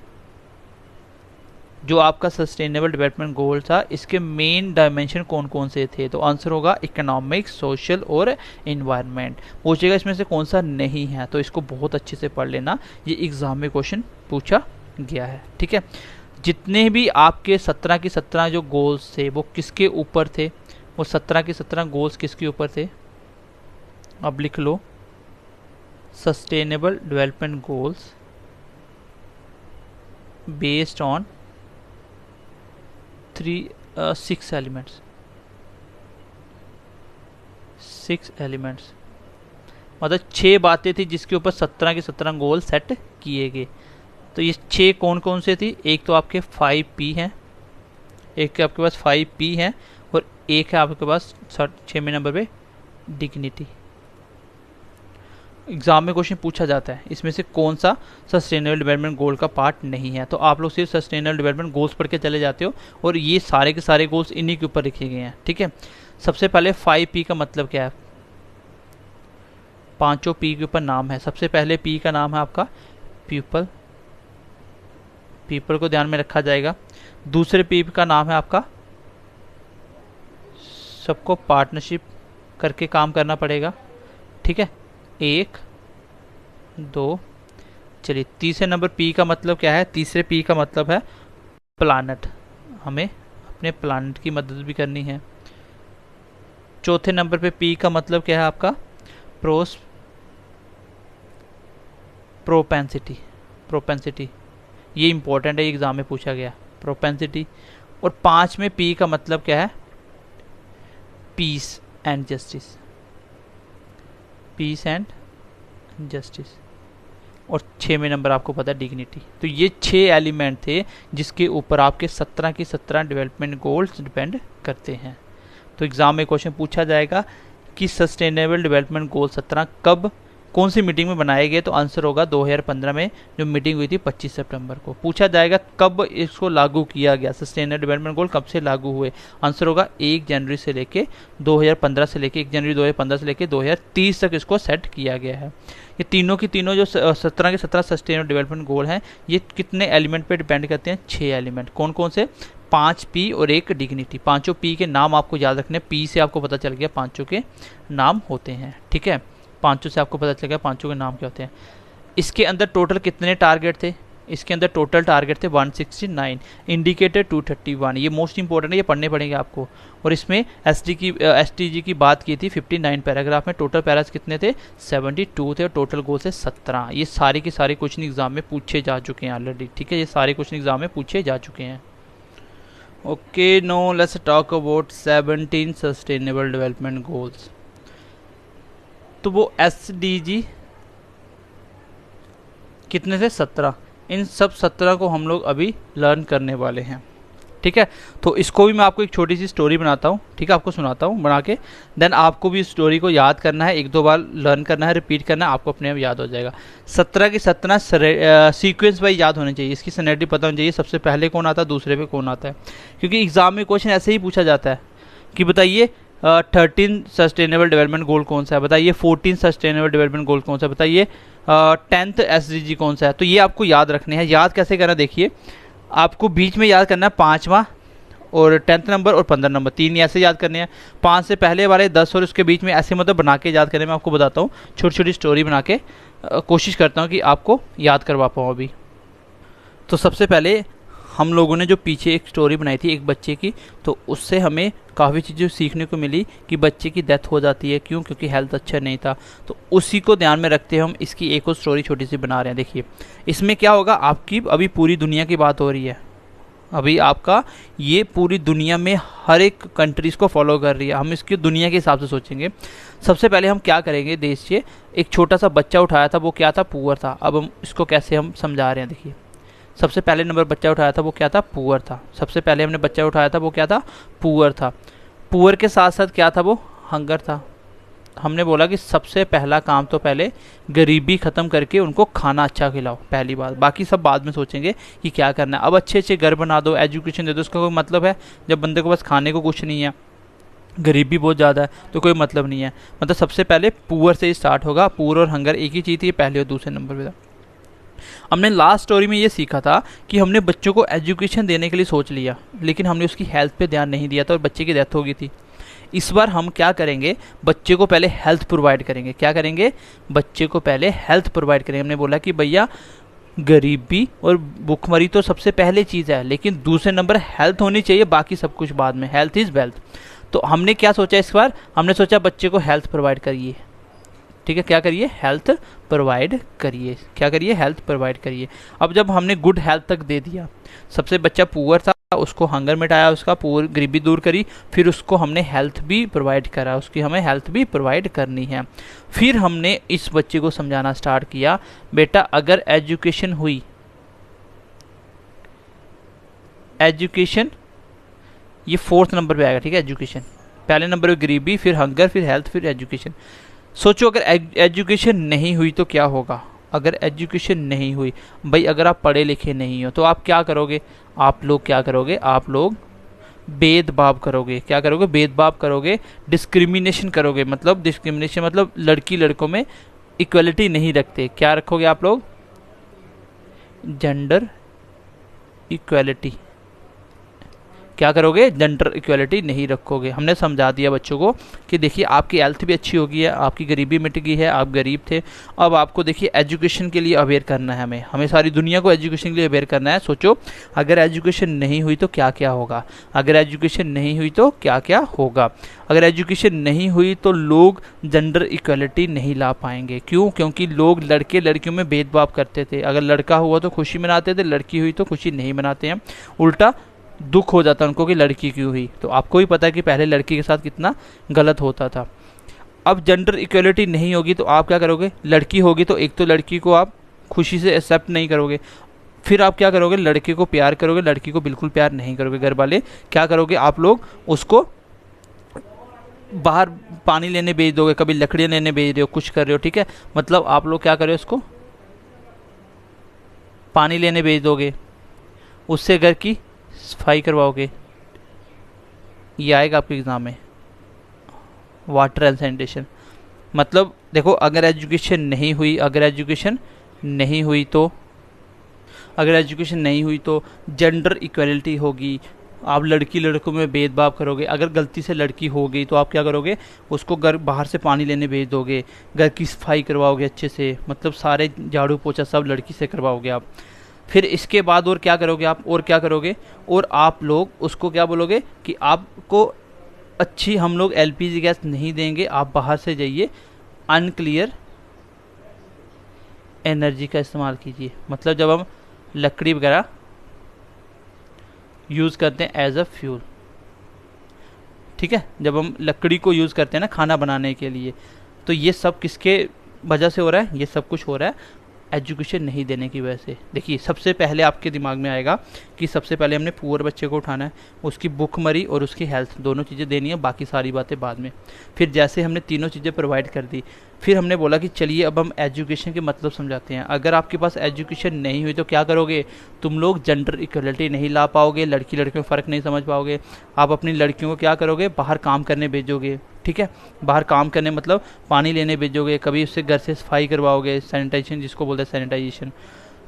Speaker 1: जो आपका सस्टेनेबल डेवलपमेंट गोल था, इसके मेन डायमेंशन कौन कौन से थे, तो आंसर होगा इकोनॉमिक्स, सोशल और एनवायरनमेंट। पूछेगा इसमें से कौन सा नहीं है, तो इसको बहुत अच्छे से पढ़ लेना, ये एग्जाम में क्वेश्चन पूछा गया है, ठीक है। जितने भी आपके 17 की 17 जो गोल्स थे वो किसके ऊपर थे, वो 17 की 17 गोल्स किसके ऊपर थे, अब लिख लो, sustainable development goals based on 6 elements, 6 elements, मतलब 6 बातें थी जिसके ऊपर 17 के 17 गोल सेट किए गए। तो ये 6 कौन कौन से थी, एक तो आपके 5P हैं, एक आपके पास 5P है, और एक है आपके पास 6वें नंबर पे डिग्निटी। एग्जाम में क्वेश्चन पूछा जाता है इसमें से कौन सा सस्टेनेबल डेवलपमेंट गोल का पार्ट नहीं है, तो आप लोग सिर्फ सस्टेनेबल डेवलपमेंट गोल्स पढ़ के चले जाते हो, और ये सारे के सारे गोल्स इन्हीं के ऊपर लिखे गए हैं, ठीक है। सबसे पहले 5P का मतलब क्या है, पांचों P के ऊपर नाम है। सबसे पहले P का नाम है आपका पीपल, पीपल को ध्यान में रखा जाएगा। दूसरे P का नाम है आपका, सबको पार्टनरशिप करके काम करना पड़ेगा, ठीक है, 1 2। चलिए तीसरे नंबर P का मतलब क्या है, तीसरे P का मतलब है प्लानट, हमें अपने प्लानट की मदद भी करनी है। चौथे नंबर पे P का मतलब क्या है आपका, प्रोपेंसिटी, प्रोपेंसिटी, ये इंपॉर्टेंट है, एग्जाम में पूछा गया, प्रोपेंसिटी। और 5 में P का मतलब क्या है, peace and justice, peace and justice. और 6वें नंबर आपको पता है डिग्निटी। तो ये 6 एलिमेंट थे जिसके ऊपर आपके 17 की 17 डेवलपमेंट गोल्स डिपेंड करते हैं। तो एग्जाम में क्वेश्चन पूछा जाएगा कि सस्टेनेबल डेवलपमेंट गोल 17 कब, कौन सी मीटिंग में बनाए गए, तो आंसर होगा 2015 में जो मीटिंग हुई थी 25 सितंबर को। पूछा जाएगा कब इसको लागू किया गया, सस्टेनेबल डेवलपमेंट गोल कब से लागू हुए, आंसर होगा 1 जनवरी से लेके 2015 से लेके 1 जनवरी 2015 से लेके 2030 तक इसको सेट किया गया है। ये तीनों की तीनों जो 17 के 17 सस्टेनेबल डेवलपमेंट गोल हैं, ये कितने एलिमेंट पे डिपेंड करते हैं, 6 एलिमेंट। कौन कौन से, 5P और 1 डिग्निटी। पांचों P के नाम आपको याद रखने, P से आपको पता चल गया पांचों के नाम होते हैं, ठीक है, पांचों से आपको पता चल गया पांचों के नाम क्या होते हैं। इसके अंदर टोटल कितने टारगेट थे, इसके अंदर टोटल टारगेट थे 169, इंडिकेटर 231, ये मोस्ट इंपॉर्टेंट है, ये पढ़ने पड़ेंगे आपको। और इसमें SDG की बात की थी 59 पैराग्राफ में, टोटल पैरास कितने थे, 72 थे, और टोटल गोल से 17। ये सारे के सारे क्वेश्चन एग्जाम में पूछे जा चुके हैं ऑलरेडी, ठीक है, ये सारे क्वेश्चन एग्जाम में पूछे जा चुके हैं। Okay, no let's talk about 17 sustainable development goals. तो वो SDG कितने थे, 17। इन सब 17 को हम लोग अभी लर्न करने वाले हैं, ठीक है। तो इसको भी मैं आपको एक छोटी सी स्टोरी बनाता हूँ, ठीक है, आपको सुनाता हूँ बना के, देन आपको भी स्टोरी को याद करना है, 1-2 बार लर्न करना है, रिपीट करना है, आपको अपने आप याद हो जाएगा। 17 की 17 सीक्वेंस वाइज याद होने चाहिए, इसकी सनेरिटी पता होनी चाहिए, सबसे पहले कौन आता है, दूसरे पे कौन आता है, क्योंकि एग्जाम में क्वेश्चन ऐसे ही पूछा जाता है कि बताइए 13 सस्टेनेबल डेवलपमेंट गोल कौन सा है बताइए, 14 सस्टेनेबल डेवलपमेंट गोल कौन सा है बताइए, 10th SDG कौन सा है। तो ये आपको याद रखने हैं। याद कैसे करना, देखिए आपको बीच में याद करना है 5वां और 10th नंबर और 15 नंबर, 3 ऐसे याद करने हैं। 5 से पहले वाले 10 और उसके बीच में ऐसे मतलब बना के याद करने में आपको बताता हूँ, छोटी छोटी स्टोरी बना के कोशिश करता हूँ कि आपको याद करवा पाऊँ अभी। तो सबसे पहले हम लोगों ने जो पीछे एक स्टोरी बनाई थी एक बच्चे की, तो उससे हमें काफ़ी चीज़ें सीखने को मिली कि बच्चे की डेथ हो जाती है क्यों, क्योंकि हेल्थ अच्छा नहीं था। तो उसी को ध्यान में रखते हुए हम इसकी एक और स्टोरी छोटी सी बना रहे हैं। देखिए इसमें क्या होगा, आपकी अभी पूरी दुनिया की बात हो रही है, अभी आपका ये पूरी दुनिया में हर एक कंट्रीज़ को फॉलो कर रही है, हम इसकी दुनिया के हिसाब से सोचेंगे। सबसे पहले हम क्या करेंगे, देश से एक छोटा सा बच्चा उठाया था, वो क्या था, पुअर था। अब हम इसको कैसे हम समझा रहे हैं, देखिए सबसे पहले नंबर बच्चा उठाया था वो क्या था, पुअर था। सबसे पहले हमने बच्चा उठाया था वो क्या था, पुअर था। पुअर के साथ साथ क्या था, वो हंगर था। हमने बोला कि सबसे पहला काम तो पहले गरीबी ख़त्म करके उनको खाना अच्छा खिलाओ, पहली बात। बाकी सब बाद में सोचेंगे कि क्या करना है। अब अच्छे अच्छे घर बना दो, एजुकेशन दे दो, उसका कोई मतलब है जब बंदे को बस खाने को कुछ नहीं है, गरीबी बहुत ज़्यादा है, तो कोई मतलब नहीं है। मतलब सबसे पहले पुअर से ही स्टार्ट होगा। पुअर और हंगर एक ही चीज़ थी, पहले और दूसरे नंबर पर था। हमने लास्ट स्टोरी में ये सीखा था कि हमने बच्चों को एजुकेशन देने के लिए सोच लिया, लेकिन हमने उसकी हेल्थ पे ध्यान नहीं दिया था और बच्चे की डेथ हो गई थी। इस बार हम क्या करेंगे, बच्चे को पहले हेल्थ प्रोवाइड करेंगे। क्या करेंगे, बच्चे को पहले हेल्थ प्रोवाइड करेंगे। हमने बोला कि भैया गरीबी और भूखमरी तो सबसे पहले चीज़ है, लेकिन दूसरे नंबर हेल्थ होनी चाहिए, बाकी सब कुछ बाद में। Health is wealth. तो हमने क्या सोचा इस बार, हमने सोचा बच्चे को हेल्थ प्रोवाइड करिए। ठीक है, क्या करिए, हेल्थ प्रोवाइड करिए। क्या करिए, हेल्थ प्रोवाइड करिए। अब जब हमने गुड हेल्थ तक दे दिया, सबसे बच्चा पुअर था, उसको हंगर मिटाया, उसका पुअर गरीबी दूर करी, फिर उसको हमने हेल्थ भी प्रोवाइड करा, उसकी हमें हेल्थ भी प्रोवाइड करनी है। फिर हमने इस बच्चे को समझाना स्टार्ट किया, बेटा अगर एजुकेशन हुई, एजुकेशन ये 4th नंबर पे आएगा। ठीक है, एजुकेशन पहले नंबर पे गरीबी, फिर हंगर, फिर हेल्थ, फिर एजुकेशन। सोचो अगर एजुकेशन नहीं हुई तो क्या होगा। अगर एजुकेशन नहीं हुई, भाई अगर आप पढ़े लिखे नहीं हो तो आप क्या करोगे, आप लोग क्या करोगे, आप लोग भेदभाव करोगे। क्या करोगे, भेदभाव करोगे, डिस्क्रिमिनेशन करोगे। मतलब डिस्क्रिमिनेशन मतलब लड़की लड़कों में इक्वलिटी नहीं रखते। क्या रखोगे आप लोग, जेंडर इक्वलिटी। क्या करोगे, जेंडर इक्वलिटी नहीं रखोगे। हमने समझा दिया बच्चों को कि देखिए आपकी हेल्थ भी अच्छी हो गई है, आपकी गरीबी मिट गई है, आप गरीब थे। अब आपको देखिए एजुकेशन के लिए अवेयर करना है, हमें सारी दुनिया को एजुकेशन के लिए अवेयर करना है। सोचो अगर एजुकेशन नहीं हुई तो क्या क्या होगा, अगर एजुकेशन नहीं हुई तो क्या क्या होगा। अगर एजुकेशन नहीं हुई तो लोग जेंडर इक्वलिटी नहीं ला पाएंगे। क्यों, क्योंकि लोग लड़के लड़कियों में भेदभाव करते थे। अगर लड़का हुआ तो खुशी मनाते थे, लड़की हुई तो खुशी नहीं मनाते हैं, उल्टा दुख हो जाता है उनको कि लड़की क्यों हुई। तो आपको भी पता है कि पहले लड़की के साथ कितना गलत होता था। अब जेंडर इक्वलिटी नहीं होगी तो आप क्या करोगे, लड़की होगी तो एक तो लड़की को आप खुशी से एक्सेप्ट नहीं करोगे, फिर आप क्या करोगे, लड़के को प्यार करोगे, लड़की को बिल्कुल प्यार नहीं करोगे। घर वाले क्या करोगे, आप लोग उसको बाहर पानी लेने भेज दोगे, कभी लकड़ियाँ लेने भेज रहे हो, कुछ कर रहे हो। ठीक है, मतलब आप लोग क्या कर रहे हो, उसको पानी लेने भेज दोगे, उससे घर की सफाई करवाओगे। ये आएगा आपके एग्ज़ाम में, वाटर एंड सैनिटेशन। मतलब देखो अगर एजुकेशन नहीं हुई, अगर एजुकेशन नहीं हुई तो, अगर एजुकेशन नहीं हुई तो जेंडर इक्वलिटी होगी, आप लड़की लड़कों में भेदभाव करोगे। अगर गलती से लड़की हो गई तो आप क्या करोगे, उसको घर बाहर से पानी लेने भेज दोगे, घर की सफाई करवाओगे अच्छे से, मतलब सारे झाड़ू पोछा सब लड़की से करवाओगे आप। फिर इसके बाद और क्या करोगे आप, और क्या करोगे, और आप लोग उसको क्या बोलोगे कि आपको अच्छी हम लोग एलपीजी गैस नहीं देंगे, आप बाहर से जाइए अनक्लियर एनर्जी का इस्तेमाल कीजिए। मतलब जब हम लकड़ी वगैरह यूज़ करते हैं एज अ फ्यूल, ठीक है, जब हम लकड़ी को यूज़ करते हैं ना खाना बनाने के लिए, तो ये सब किसके वजह से हो रहा है, ये सब कुछ हो रहा है एजुकेशन नहीं देने की वजह से। देखिए सबसे पहले आपके दिमाग में आएगा कि सबसे पहले हमने पुअर बच्चे को उठाना है, उसकी भूखमरी और उसकी हेल्थ दोनों चीज़ें देनी है, बाकी सारी बातें बाद में। फिर जैसे हमने तीनों चीज़ें प्रोवाइड कर दी, फिर हमने बोला कि चलिए अब हम एजुकेशन के मतलब समझाते हैं। अगर आपके पास एजुकेशन नहीं हुई तो क्या करोगे, तुम लोग जेंडर इक्वलिटी नहीं ला पाओगे, लड़की लड़कियों में फ़र्क नहीं समझ पाओगे। आप अपनी लड़कियों को क्या करोगे, बाहर काम करने भेजोगे, ठीक है, बाहर काम करने मतलब पानी लेने भेजोगे, कभी उससे घर से सफाई करवाओगे, सैनिटाइजेशन जिसको बोलते हैं सैनिटाइजेशन।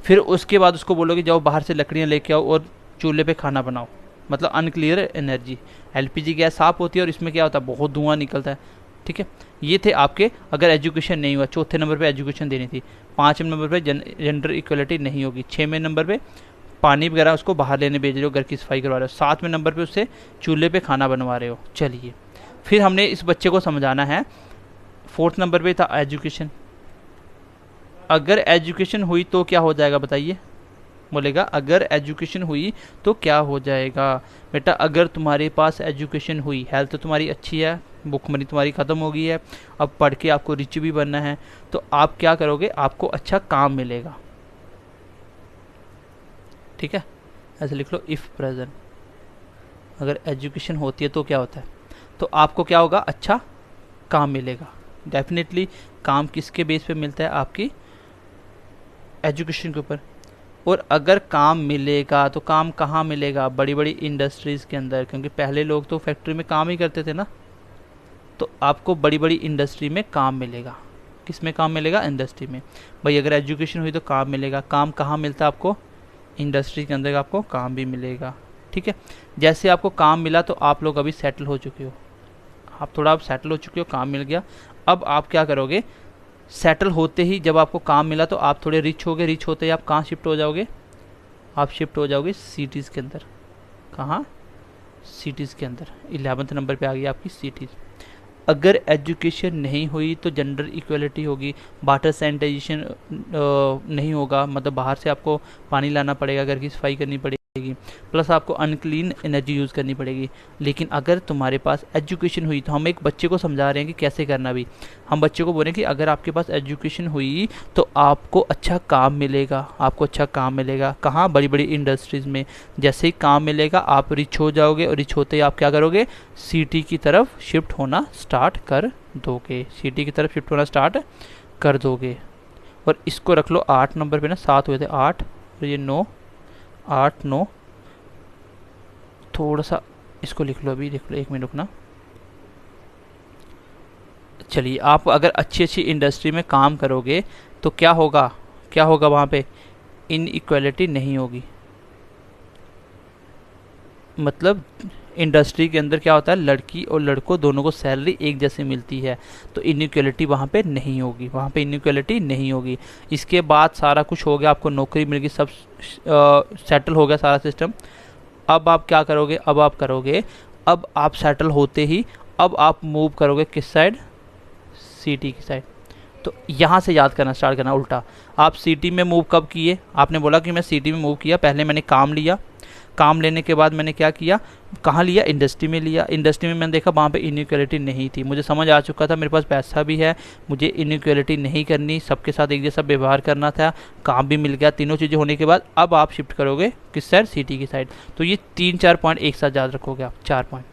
Speaker 1: फिर उसके बाद उसको बोलोगे जाओ बाहर से लकड़ियाँ लेके आओ और चूल्हे पे खाना बनाओ, मतलब अनक्लियर एनर्जी। एलपीजी गैस साफ होती है और इसमें क्या होता है, बहुत धुआं निकलता है, ठीक है। ये थे आपके, अगर एजुकेशन नहीं हुआ, चौथे नंबर पे एजुकेशन देनी थी। 5वें नंबर पे जेंडर इक्वलिटी नहीं होगी। 6वें नंबर पे पानी वगैरह उसको बाहर लेने भेज रहे हो, घर की सफाई करवा रहे हो। 7वें नंबर पे उससे चूल्हे पे खाना बनवा रहे हो। चलिए फिर हमने इस बच्चे को समझाना है। 4th नंबर पे था एजुकेशन। अगर एजुकेशन हुई तो क्या हो जाएगा बताइए, बोलेगा अगर एजुकेशन हुई तो क्या हो जाएगा। बेटा अगर तुम्हारे पास एजुकेशन हुई, हेल्थ तो तुम्हारी अच्छी है, भूखमरी तुम्हारी ख़त्म हो गई है, अब पढ़ के आपको रिच भी बनना है, तो आप क्या करोगे, आपको अच्छा काम मिलेगा, ठीक है। ऐसे लिख लो इफ़ प्रेजेंट, अगर एजुकेशन होती है तो क्या होता है, तो आपको क्या होगा, अच्छा काम मिलेगा। डेफिनेटली काम किसके बेस पे मिलता है, आपकी एजुकेशन के ऊपर। और अगर काम मिलेगा तो काम कहाँ मिलेगा, बड़ी बड़ी इंडस्ट्रीज़ के अंदर, क्योंकि पहले लोग तो फैक्ट्री में काम ही करते थे ना, तो आपको बड़ी बड़ी इंडस्ट्री में काम मिलेगा। किस में काम मिलेगा, इंडस्ट्री में। भाई अगर एजुकेशन हुई तो काम मिलेगा, काम कहाँ मिलता है आपको, इंडस्ट्री के अंदर आपको काम भी मिलेगा, ठीक है। जैसे आपको काम मिला तो आप लोग अभी सेटल हो चुके हो, आप सेटल हो चुके हो, काम मिल गया। अब आप क्या करोगे, सेटल होते ही जब आपको काम मिला तो आप थोड़े रिच हो गए, रिच होते ही आप कहाँ शिफ्ट हो जाओगे, आप शिफ्ट हो जाओगे सिटीज़ के अंदर। कहाँ, सिटीज़ के अंदर। 11वें नंबर पे आ गई आपकी सिटीज़। अगर एजुकेशन नहीं हुई तो जेंडर इक्वलिटी होगी, वाटर सैनिटाइजेशन नहीं होगा, मतलब बाहर से आपको पानी लाना पड़ेगा, घर की सफाई करनी पड़ेगी, प्लस आपको अनक्लीन एनर्जी यूज़ करनी पड़ेगी। लेकिन अगर तुम्हारे पास एजुकेशन हुई, तो हम एक बच्चे को समझा रहे हैं कि कैसे करना भी। हम बच्चे को बोलें कि अगर आपके पास एजुकेशन हुई तो आपको अच्छा काम मिलेगा, आपको अच्छा काम मिलेगा कहाँ, बड़ी बड़ी इंडस्ट्रीज़ में। जैसे ही काम मिलेगा आप रिच हो जाओगे, और रिच होते ही आप क्या करोगे, सिटी की तरफ शिफ्ट होना स्टार्ट कर दोगे, सिटी की तरफ शिफ्ट होना स्टार्ट कर दोगे। और इसको रख लो 8 नंबर पे ना, 7 हुए थे, 8 और ये 9, 8 9, थोड़ा सा इसको लिख लो, अभी लिख लो, 1 मिनट रुकना। चलिए आप अगर अच्छी अच्छी इंडस्ट्री में काम करोगे तो क्या होगा, क्या होगा वहाँ पे, इनइक्वालिटी नहीं होगी। मतलब इंडस्ट्री के अंदर क्या होता है, लड़की और लड़कों दोनों को सैलरी एक जैसे मिलती है, तो इनइक्वालिटी वहाँ पे नहीं होगी, वहाँ पे इनइक्वालिटी नहीं होगी। इसके बाद सारा कुछ हो गया, आपको नौकरी मिल गई, सब सेटल हो गया सारा सिस्टम। अब आप क्या करोगे, अब आप करोगे, अब आप सेटल होते ही अब आप मूव करोगे किस साइड, सिटी की साइड। तो यहाँ से याद करना स्टार्ट करना उल्टा। आप सिटी में मूव कब किए, आपने बोला कि मैं सिटी में मूव किया, पहले मैंने काम लिया, काम लेने के बाद मैंने क्या किया, कहाँ लिया, इंडस्ट्री में लिया। इंडस्ट्री में मैंने देखा वहाँ पे इनइक्वालिटी नहीं थी, मुझे समझ आ चुका था, मेरे पास पैसा भी है, मुझे इनइक्वालिटी नहीं करनी, सबके साथ एक जैसा व्यवहार करना था, काम भी मिल गया। तीनों चीज़ें होने के बाद अब आप शिफ्ट करोगे किस साइड, सिटी की साइड। तो ये 3-4 पॉइंट एक साथ याद रखोगे आप, 4 पॉइंट,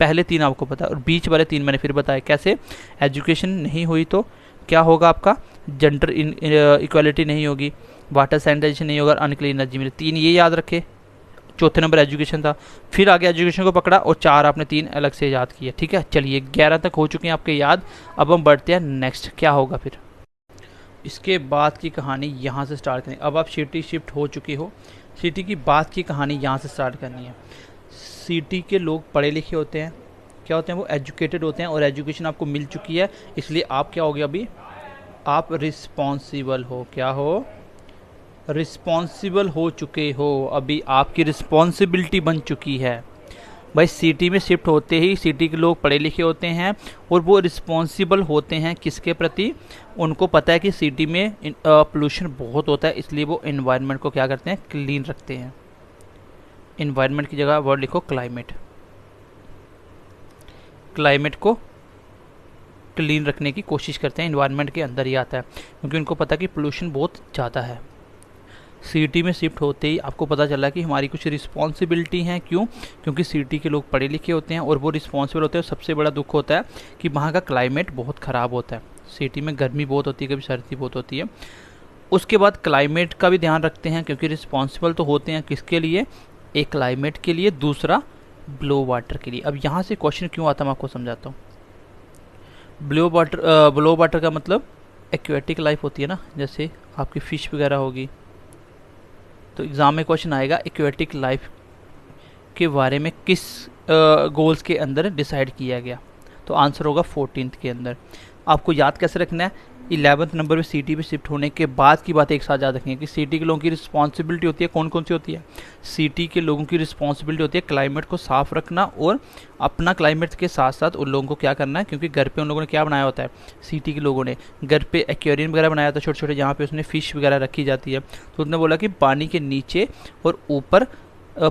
Speaker 1: पहले 3 आपको पता है और बीच वाले 3 मैंने फिर बताया कैसे। एजुकेशन नहीं हुई तो क्या होगा, आपका जेंडर इक्वालिटी नहीं होगी, वाटर सैनिटाइजेशन नहीं होगा, अनक्लीन एनर्जी मिले। 3 ये याद रखे, चौथे नंबर एजुकेशन था, फिर आगे एजुकेशन को पकड़ा और 4 आपने 3 अलग से याद किया, ठीक है। चलिए 11 तक हो चुके हैं आपके याद। अब हम बढ़ते हैं नेक्स्ट, क्या होगा फिर इसके बाद की कहानी यहाँ से स्टार्ट करें। अब आप सिटी शिफ्ट हो चुके हो, सिटी की बात की कहानी यहाँ से स्टार्ट करनी है। सिटी के लोग पढ़े लिखे होते हैं, क्या होते हैं, वो एजुकेटेड होते हैं और एजुकेशन आपको मिल चुकी है, इसलिए आप क्या हो गया, अभी आप रिस्पॉन्सिबल हो, क्या हो, रिस्पॉन्सिबल हो चुके हो, अभी आपकी रिस्पॉन्सिबिलिटी बन चुकी है। भाई सिटी में शिफ्ट होते ही सिटी के लोग पढ़े लिखे होते हैं और वो रिस्पॉन्सिबल होते हैं किसके प्रति, उनको पता है कि सिटी में पोल्यूशन बहुत होता है, इसलिए वो इन्वायरमेंट को क्या करते हैं, क्लीन रखते हैं। इन्वायरमेंट की जगह वर्ड लिखो क्लाइमेट, क्लाइमेट को क्लीन रखने की कोशिश करते हैं, इन्वायरमेंट के अंदर ही आता है, क्योंकि उनको पता है कि पोल्यूशन बहुत ज़्यादा है। सिटी में शिफ्ट होते ही आपको पता चला कि हमारी कुछ रिस्पॉन्सिबिलिटी हैं, क्यों, क्योंकि सिटी के लोग पढ़े लिखे होते हैं और वो रिस्पॉन्सिबल होते हैं। सबसे बड़ा दुख होता है कि वहाँ का क्लाइमेट बहुत ख़राब होता है, सिटी में गर्मी बहुत होती है, कभी सर्दी बहुत होती है। उसके बाद क्लाइमेट का भी ध्यान रखते हैं, क्योंकि रिस्पॉन्सिबल तो होते हैं किसके लिए, एक क्लाइमेट के लिए, दूसरा ब्लो वाटर के लिए। अब यहाँ से क्वेश्चन क्यों आता है मैं आपको समझाता हूँ। ब्लो वाटर का मतलब एक्वेटिक लाइफ होती है ना, जैसे आपकी फिश वगैरह होगी, तो एग्ज़ाम में क्वेश्चन आएगा एक्वेटिक लाइफ के बारे में किस गोल्स के अंदर डिसाइड किया गया, तो आंसर होगा 14th के अंदर। आपको याद कैसे रखना है, 11th नंबर पे सिटी पे शिफ्ट होने के बाद की बातें एक साथ याद रखेंगे कि सिटी के लोगों की रिस्पॉन्सिबिलिटी होती है, कौन कौन सी होती है। सिटी के लोगों की रिस्पॉन्सिबिलिटी होती है क्लाइमेट को साफ रखना, और अपना क्लाइमेट के साथ साथ उन लोगों को क्या करना है, क्योंकि घर पे उन लोगों ने क्या बनाया होता है, सिटी के लोगों ने घर पे एक्वेरियम वगैरह बनाया था छोटे छोटे, जहाँ पे उसने फिश वगैरह रखी जाती है। तो उसने बोला कि पानी के नीचे और ऊपर,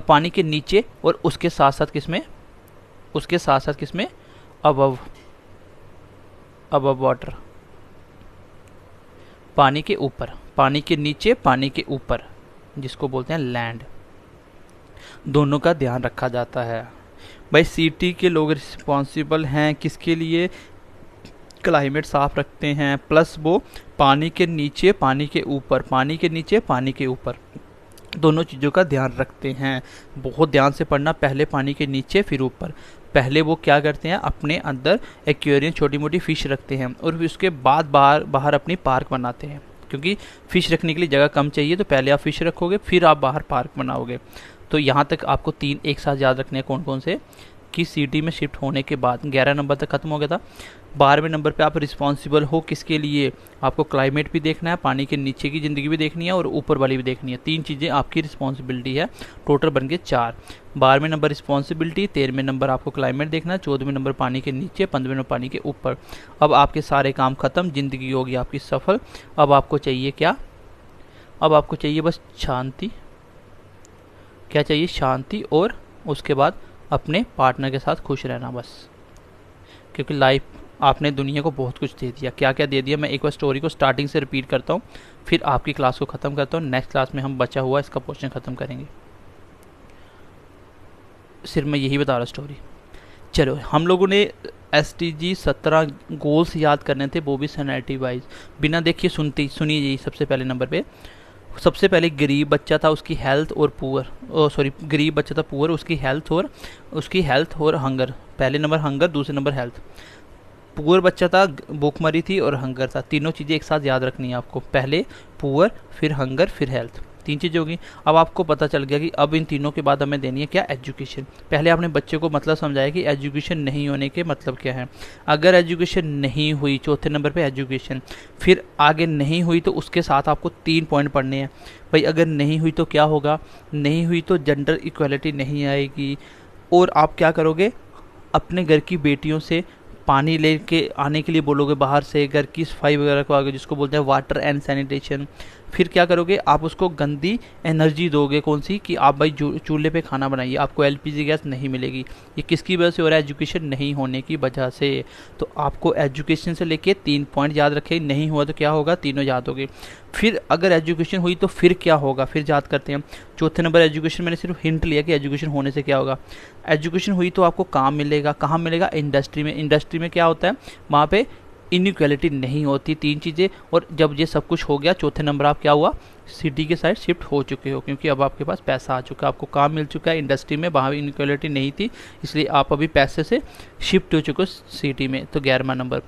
Speaker 1: पानी के नीचे और उसके साथ साथ किसमें, अबव वाटर, पानी के ऊपर, पानी के नीचे, पानी के ऊपर, जिसको बोलते हैं लैंड, दोनों का ध्यान रखा जाता है। भाई सिटी के लोग रिस्पॉन्सिबल हैं किसके लिए, क्लाइमेट साफ रखते हैं, प्लस वो पानी के नीचे, पानी के ऊपर, पानी के नीचे, पानी के ऊपर, दोनों चीज़ों का ध्यान रखते हैं। बहुत ध्यान से पढ़ना, पहले पानी के नीचे फिर ऊपर। पहले वो क्या करते हैं, अपने अंदर एक्वेरियम छोटी मोटी फिश रखते हैं, और फिर उसके बाद बाहर अपनी पार्क बनाते हैं, क्योंकि फ़िश रखने के लिए जगह कम चाहिए, तो पहले आप फ़िश रखोगे फिर आप बाहर पार्क बनाओगे। तो यहाँ तक आपको 3 एक साथ याद रखने हैं, कौन कौन से, कि सिटी में शिफ्ट होने के बाद 11 नंबर तक खत्म हो गया था। 12वें नंबर पे आप रिस्पॉन्सिबल हो किसके लिए, आपको क्लाइमेट भी देखना है, पानी के नीचे की ज़िंदगी भी देखनी है, और ऊपर वाली भी देखनी है। 3 चीज़ें आपकी रिस्पॉन्सिबिलिटी है, टोटल बन के 4। 12वें नंबर रिस्पॉन्सिबिलिटी, 13वें नंबर आपको क्लाइमेट देखना है, 14वें नंबर पानी के नीचे, 15वें नंबर पानी के ऊपर। अब आपके सारे काम खत्म, ज़िंदगी होगी आपकी सफल। अब आपको चाहिए क्या, अब आपको चाहिए बस शांति। क्या चाहिए, शांति, और उसके बाद अपने पार्टनर के साथ खुश रहना बस। क्योंकि लाइफ, आपने दुनिया को बहुत कुछ दे दिया, क्या क्या दे दिया। मैं एक बार स्टोरी को स्टार्टिंग से रिपीट करता हूँ, फिर आपकी क्लास को ख़त्म करता हूँ। नेक्स्ट क्लास में हम बचा हुआ इसका पोर्शन ख़त्म करेंगे। सिर्फ मैं यही बता रहा स्टोरी। चलो, हम लोगों ने SDG 17 गोल्स याद करने थे, वो भी सैनिटी वाइज, बिना देखिए सुनिए जी। सबसे पहले नंबर पे, सबसे पहले गरीब बच्चा था, उसकी हेल्थ और पुअर, गरीब बच्चा था पुअर, उसकी हेल्थ और हंगर। पहले नंबर हंगर, दूसरे नंबर हेल्थ। पुअर बच्चा था, भूखमरी थी, और हंगर था। तीनों चीज़ें एक साथ याद रखनी है आपको, पहले पुअर, फिर हंगर, फिर हेल्थ, 3 चीज़ें होगी। अब आपको पता चल गया कि अब इन तीनों के बाद हमें देनी है क्या, एजुकेशन। पहले आपने बच्चे को मतलब समझाया कि एजुकेशन नहीं होने के मतलब क्या है। अगर एजुकेशन नहीं हुई, चौथे नंबर पे एजुकेशन, फिर आगे नहीं हुई तो उसके साथ आपको 3 पॉइंट पढ़ने हैं। भाई अगर नहीं हुई तो क्या होगा, नहीं हुई तो जेंडर इक्वालिटी नहीं आएगी, और आप क्या करोगे, अपने घर की बेटियों से पानी लेके आने के लिए बोलोगे बाहर से, घर की सफाई वगैरह को आगे, जिसको बोलते हैं वाटर एंड सैनिटेशन। फिर क्या करोगे, आप उसको गंदी एनर्जी दोगे, कौन सी, कि आप भाई चूल्हे पे खाना बनाइए, आपको LPG गैस नहीं मिलेगी। ये किसकी वजह से हो रहा है, एजुकेशन नहीं होने की वजह से। तो आपको एजुकेशन से लेके 3 पॉइंट याद रखे, नहीं हुआ तो क्या होगा, तीनों याद होगे। फिर अगर एजुकेशन हुई तो फिर क्या होगा, फिर याद करते हैं। चौथे नंबर एजुकेशन, मैंने सिर्फ हिंट लिया कि एजुकेशन होने से क्या होगा। एजुकेशन हुई तो आपको काम मिलेगा, कहाँ मिलेगा, इंडस्ट्री में। इंडस्ट्री में क्या होता है, वहाँ पे इनइक्वालिटी नहीं होती। 3 चीज़ें, और जब ये सब कुछ हो गया, चौथे नंबर आप क्या हुआ, सिटी के साइड शिफ्ट हो चुके हो, क्योंकि अब आपके पास पैसा आ चुका है, आपको काम मिल चुका है। इंडस्ट्री में वहाँ इनइक्वालिटी नहीं थी, इसलिए आप अभी पैसे से शिफ्ट हो चुके हो सिटी में। तो 11वां नंबर।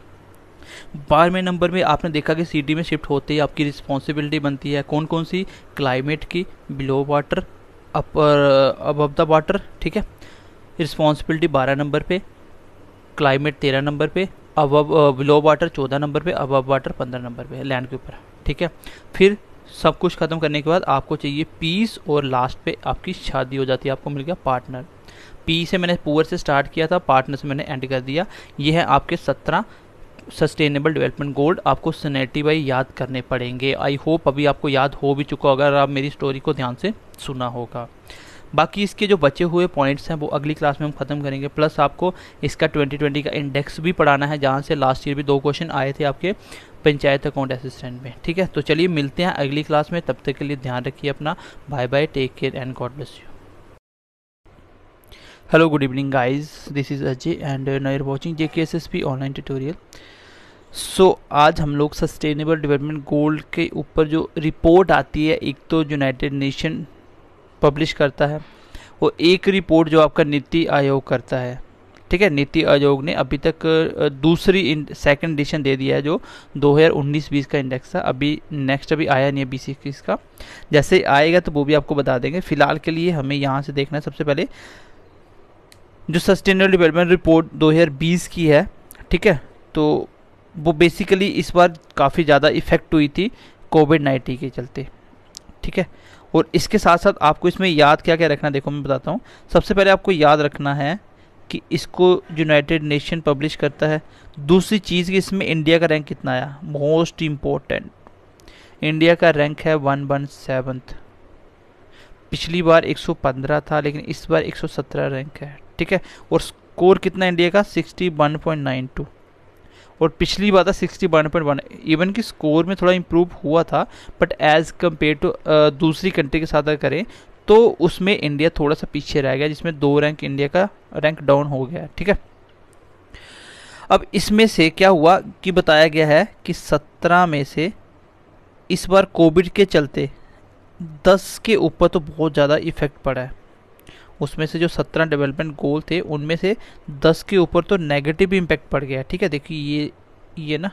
Speaker 1: 12वें नंबर में आपने देखा कि सिटी में शिफ्ट होते ही आपकी रिस्पॉन्सिबिलिटी बनती है, कौन कौन सी, क्लाइमेट की, below water, above the water, ठीक है। रिस्पॉन्सिबिलिटी 12 नंबर पे, क्लाइमेट 13 नंबर पे, बिलो वाटर 14 नंबर पे, अबव वाटर 15 नंबर पे, लैंड के ऊपर, ठीक है। फिर सब कुछ खत्म करने के बाद आपको चाहिए पीस, और लास्ट पे आपकी शादी हो जाती है, आपको मिल गया पार्टनर। पी से मैंने पुअर से स्टार्ट किया था, पार्टनर से मैंने एंड कर दिया। ये है आपके 17 सस्टेनेबल डेवलपमेंट गोल, आपको सैनिटी वाइज याद करने पड़ेंगे। आई होप अभी आपको याद हो भी चुका होगा, अगर आप मेरी स्टोरी को ध्यान से सुना होगा। बाकी इसके जो बचे हुए पॉइंट्स हैं वो अगली क्लास में हम ख़त्म करेंगे। प्लस आपको इसका 2020 का इंडेक्स भी पढ़ाना है, जहाँ से लास्ट ईयर भी 2 क्वेश्चन आए थे आपके पंचायत अकाउंट असिस्टेंट में, ठीक है। तो चलिए मिलते हैं अगली क्लास में, तब तक के लिए ध्यान रखिए अपना। Bye bye, take care and God bless you. Hello, good evening guys, this is Ajay and now you're watching JKSSP online tutorial. आज हम लोग सस्टेनेबल डेवलपमेंट गोल के ऊपर जो रिपोर्ट आती है, एक तो यूनाइटेड नेशन पब्लिश करता है और एक रिपोर्ट जो आपका नीति आयोग करता है। ठीक है, नीति आयोग ने अभी तक सेकंड एडिशन दे दिया है, जो 2019-20 का इंडेक्स था। अभी नेक्स्ट अभी आया नहीं है 2021 का, जैसे आएगा तो वो भी आपको बता देंगे। फिलहाल के लिए हमें यहाँ से देखना है सबसे पहले जो सस्टेनेबल डेवलपमेंट रिपोर्ट 2020 की है। ठीक है, तो वो बेसिकली इस बार काफ़ी ज़्यादा इफ़ेक्ट हुई थी कोविड-19 के चलते। ठीक है, और इसके साथ साथ आपको इसमें याद क्या क्या रखना, देखो मैं बताता हूँ। सबसे पहले आपको याद रखना है कि इसको यूनाइटेड नेशन पब्लिश करता है। दूसरी चीज़ कि इसमें इंडिया का रैंक कितना आया, मोस्ट इम्पोर्टेंट, इंडिया का रैंक है 117। पिछली बार 115 था, लेकिन इस बार 117 रैंक है। ठीक है, और स्कोर कितना इंडिया का 61.92, और पिछली बार था 61.1। इवन कि स्कोर में थोड़ा इम्प्रूव हुआ था, बट एज़ कम्पेयर टू दूसरी कंट्री के साथ अगर करें तो उसमें इंडिया थोड़ा सा पीछे रह गया, जिसमें 2 रैंक इंडिया का रैंक डाउन हो गया। ठीक है, अब इसमें से क्या हुआ कि बताया गया है कि 17 में से इस बार कोविड के चलते 10 के ऊपर तो बहुत ज़्यादा इफेक्ट पड़ा है। उसमें से जो 17 डेवलपमेंट गोल थे उनमें से 10 के ऊपर तो नेगेटिव इम्पैक्ट पड़ गया। ठीक है, देखिए ये ना,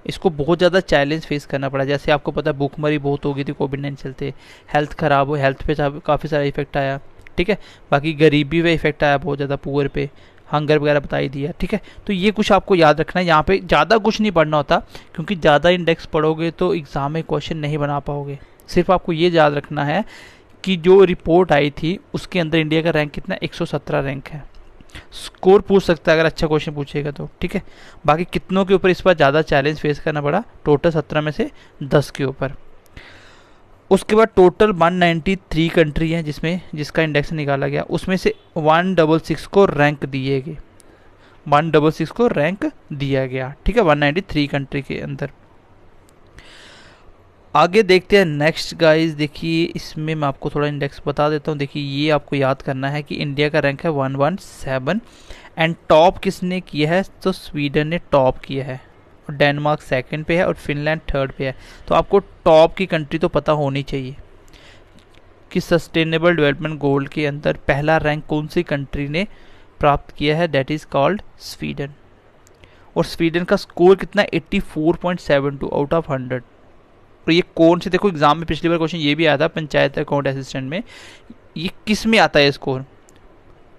Speaker 1: इसको बहुत ज़्यादा चैलेंज फेस करना पड़ा। जैसे आपको पता है भूखमरी बहुत हो गई थी कोविड-19 चलते, हेल्थ ख़राब हो, हेल्थ पे काफ़ी सारा इफेक्ट आया। ठीक है, बाकी गरीबी पे इफेक्ट आया बहुत ज़्यादा, पुअर पे, हंगर वगैरह बता ही दिया। ठीक है, तो ये कुछ आपको याद रखना है। यहाँ पे ज़्यादा कुछ नहीं पढ़ना होता, क्योंकि ज़्यादा इंडेक्स पढ़ोगे तो एग्ज़ाम में क्वेश्चन नहीं बना पाओगे। सिर्फ आपको ये याद रखना है कि जो रिपोर्ट आई थी उसके अंदर इंडिया का रैंक कितना, 117 रैंक है। स्कोर पूछ सकता है अगर अच्छा क्वेश्चन पूछेगा तो। ठीक है, बाकी कितनों के ऊपर इस बार ज़्यादा चैलेंज फेस करना पड़ा, टोटल 17 में से 10 के ऊपर। उसके बाद टोटल 193 कंट्री हैं जिसका इंडेक्स निकाला गया, उसमें से 166 को रैंक दिए गए, 166 को रैंक दिया गया। ठीक है, 193 कंट्री के अंदर। आगे देखते हैं नेक्स्ट गाइस। देखिए इसमें मैं आपको थोड़ा इंडेक्स बता देता हूँ। देखिए ये आपको याद करना है कि इंडिया का रैंक है 117 एंड टॉप किसने किया है, तो स्वीडन ने टॉप किया है, और डेनमार्क सेकंड पे है और फिनलैंड थर्ड पे है। तो आपको टॉप की कंट्री तो पता होनी चाहिए कि सस्टेनेबल डेवलपमेंट गोल के अंदर पहला रैंक कौन सी कंट्री ने प्राप्त किया है, दैट इज़ कॉल्ड स्वीडन। और स्वीडन का स्कोर कितना, 84.72 आउट ऑफ 100। और ये कौन से, देखो एग्जाम में पिछली बार क्वेश्चन ये भी आया था पंचायत अकाउंट असिस्टेंट में, ये किस में आता है स्कोर,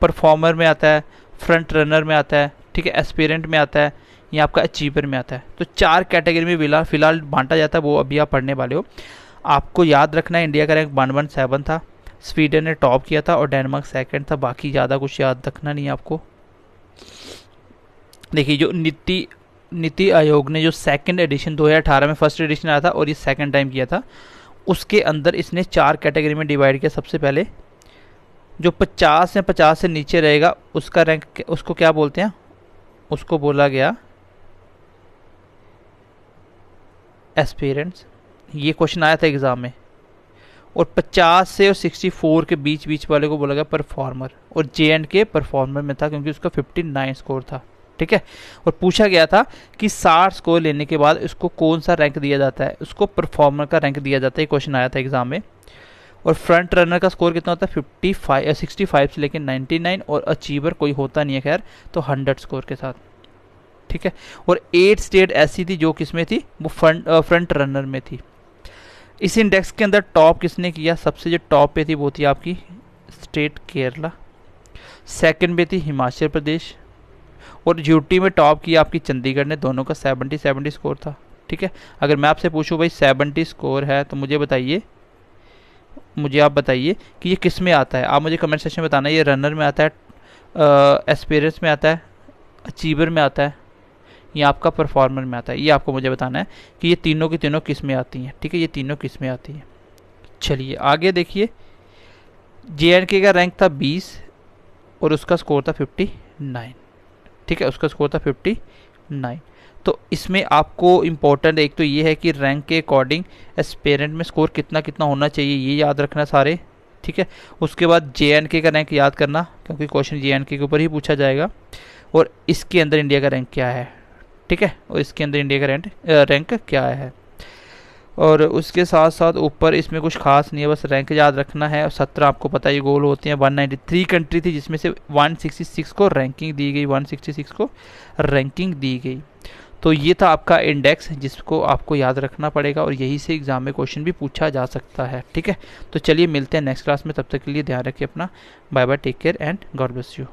Speaker 1: परफॉर्मर में आता है, फ्रंट रनर में आता है, ठीक है, एस्पिरेंट में आता है, या आपका अचीवर में आता है। तो 4 कैटेगरी में फिलहाल बांटा जाता है, वो अभी आप पढ़ने वाले हो। आपको याद रखना है इंडिया का रैंक 117 था, स्वीडन ने टॉप किया था और डेनमार्क सेकंड था। बाकी ज़्यादा कुछ याद रखना नहीं है आपको। देखिए जो नीति आयोग ने जो सेकंड एडिशन 2018 में फर्स्ट एडिशन आया था और ये सेकंड टाइम किया था, उसके अंदर इसने 4 कैटेगरी में डिवाइड किया। सबसे पहले जो 50 या 50 से नीचे रहेगा उसका रैंक, उसको क्या बोलते हैं, उसको बोला गया एस्पिरेंट्स। ये क्वेश्चन आया था एग्ज़ाम में। और 50 से और 64 के बीच वाले को बोला गया परफॉर्मर, और J&K परफॉर्मर में था क्योंकि उसका 59 स्कोर था। ठीक है, और पूछा गया था कि 60 स्कोर लेने के बाद इसको कौन सा रैंक दिया जाता है, उसको परफॉर्मर का रैंक दिया जाता है। ये क्वेश्चन आया था एग्जाम में। और फ्रंट रनर का स्कोर कितना होता है, 65 से लेकर 99, और अचीवर कोई होता नहीं है खैर, तो 100 स्कोर के साथ। ठीक है, और 8 स्टेट ऐसी थी जो किसमें थी, वो फ्रंट रनर में थी। इस इंडेक्स के अंदर टॉप किसने किया, सबसे जो टॉप पे थी वो थी आपकी स्टेट केरला, सेकंड पे थी हिमाचल प्रदेश, और यूटी में टॉप किया आपकी चंडीगढ़ ने। दोनों का 70 स्कोर था। ठीक है, अगर मैं आपसे पूछूं भाई 70 स्कोर है तो मुझे आप बताइए कि ये किस में आता है। आप मुझे कमेंट सेक्शन में बताना, ये रनर में आता है, एस्पिरेंट्स में आता है, अचीवर में आता है, या आपका परफॉर्मर में आता है। ये आपको मुझे बताना है कि ये तीनों की तीनों किस में आती हैं। ठीक है, ये तीनों किस में आती हैं। चलिए आगे देखिए, J&K का रैंक था 20 और उसका स्कोर था 59। ठीक है, उसका स्कोर था 59। तो इसमें आपको इम्पोर्टेंट एक तो ये है कि रैंक के अकॉर्डिंग एस्पिरेंट में स्कोर कितना कितना होना चाहिए, ये याद रखना सारे। ठीक है, उसके बाद J&K का रैंक याद करना, क्योंकि क्वेश्चन J&K के ऊपर ही पूछा जाएगा। और इसके अंदर इंडिया का रैंक क्या है, ठीक है, और इसके अंदर इंडिया का रैंक क्या है। और उसके साथ साथ ऊपर इसमें कुछ खास नहीं है, बस रैंक याद रखना है। और 17 आपको पता है गोल होते हैं। 193 कंट्री थी जिसमें से 166 को रैंकिंग दी गई, 166 को रैंकिंग दी गई। तो ये था आपका इंडेक्स जिसको आपको याद रखना पड़ेगा और यही से एग्जाम में क्वेश्चन भी पूछा जा सकता है। ठीक है, तो चलिए मिलते हैं नेक्स्ट क्लास में, तब तक के लिए ध्यान रखिए अपना। Bye bye, take care and God bless you.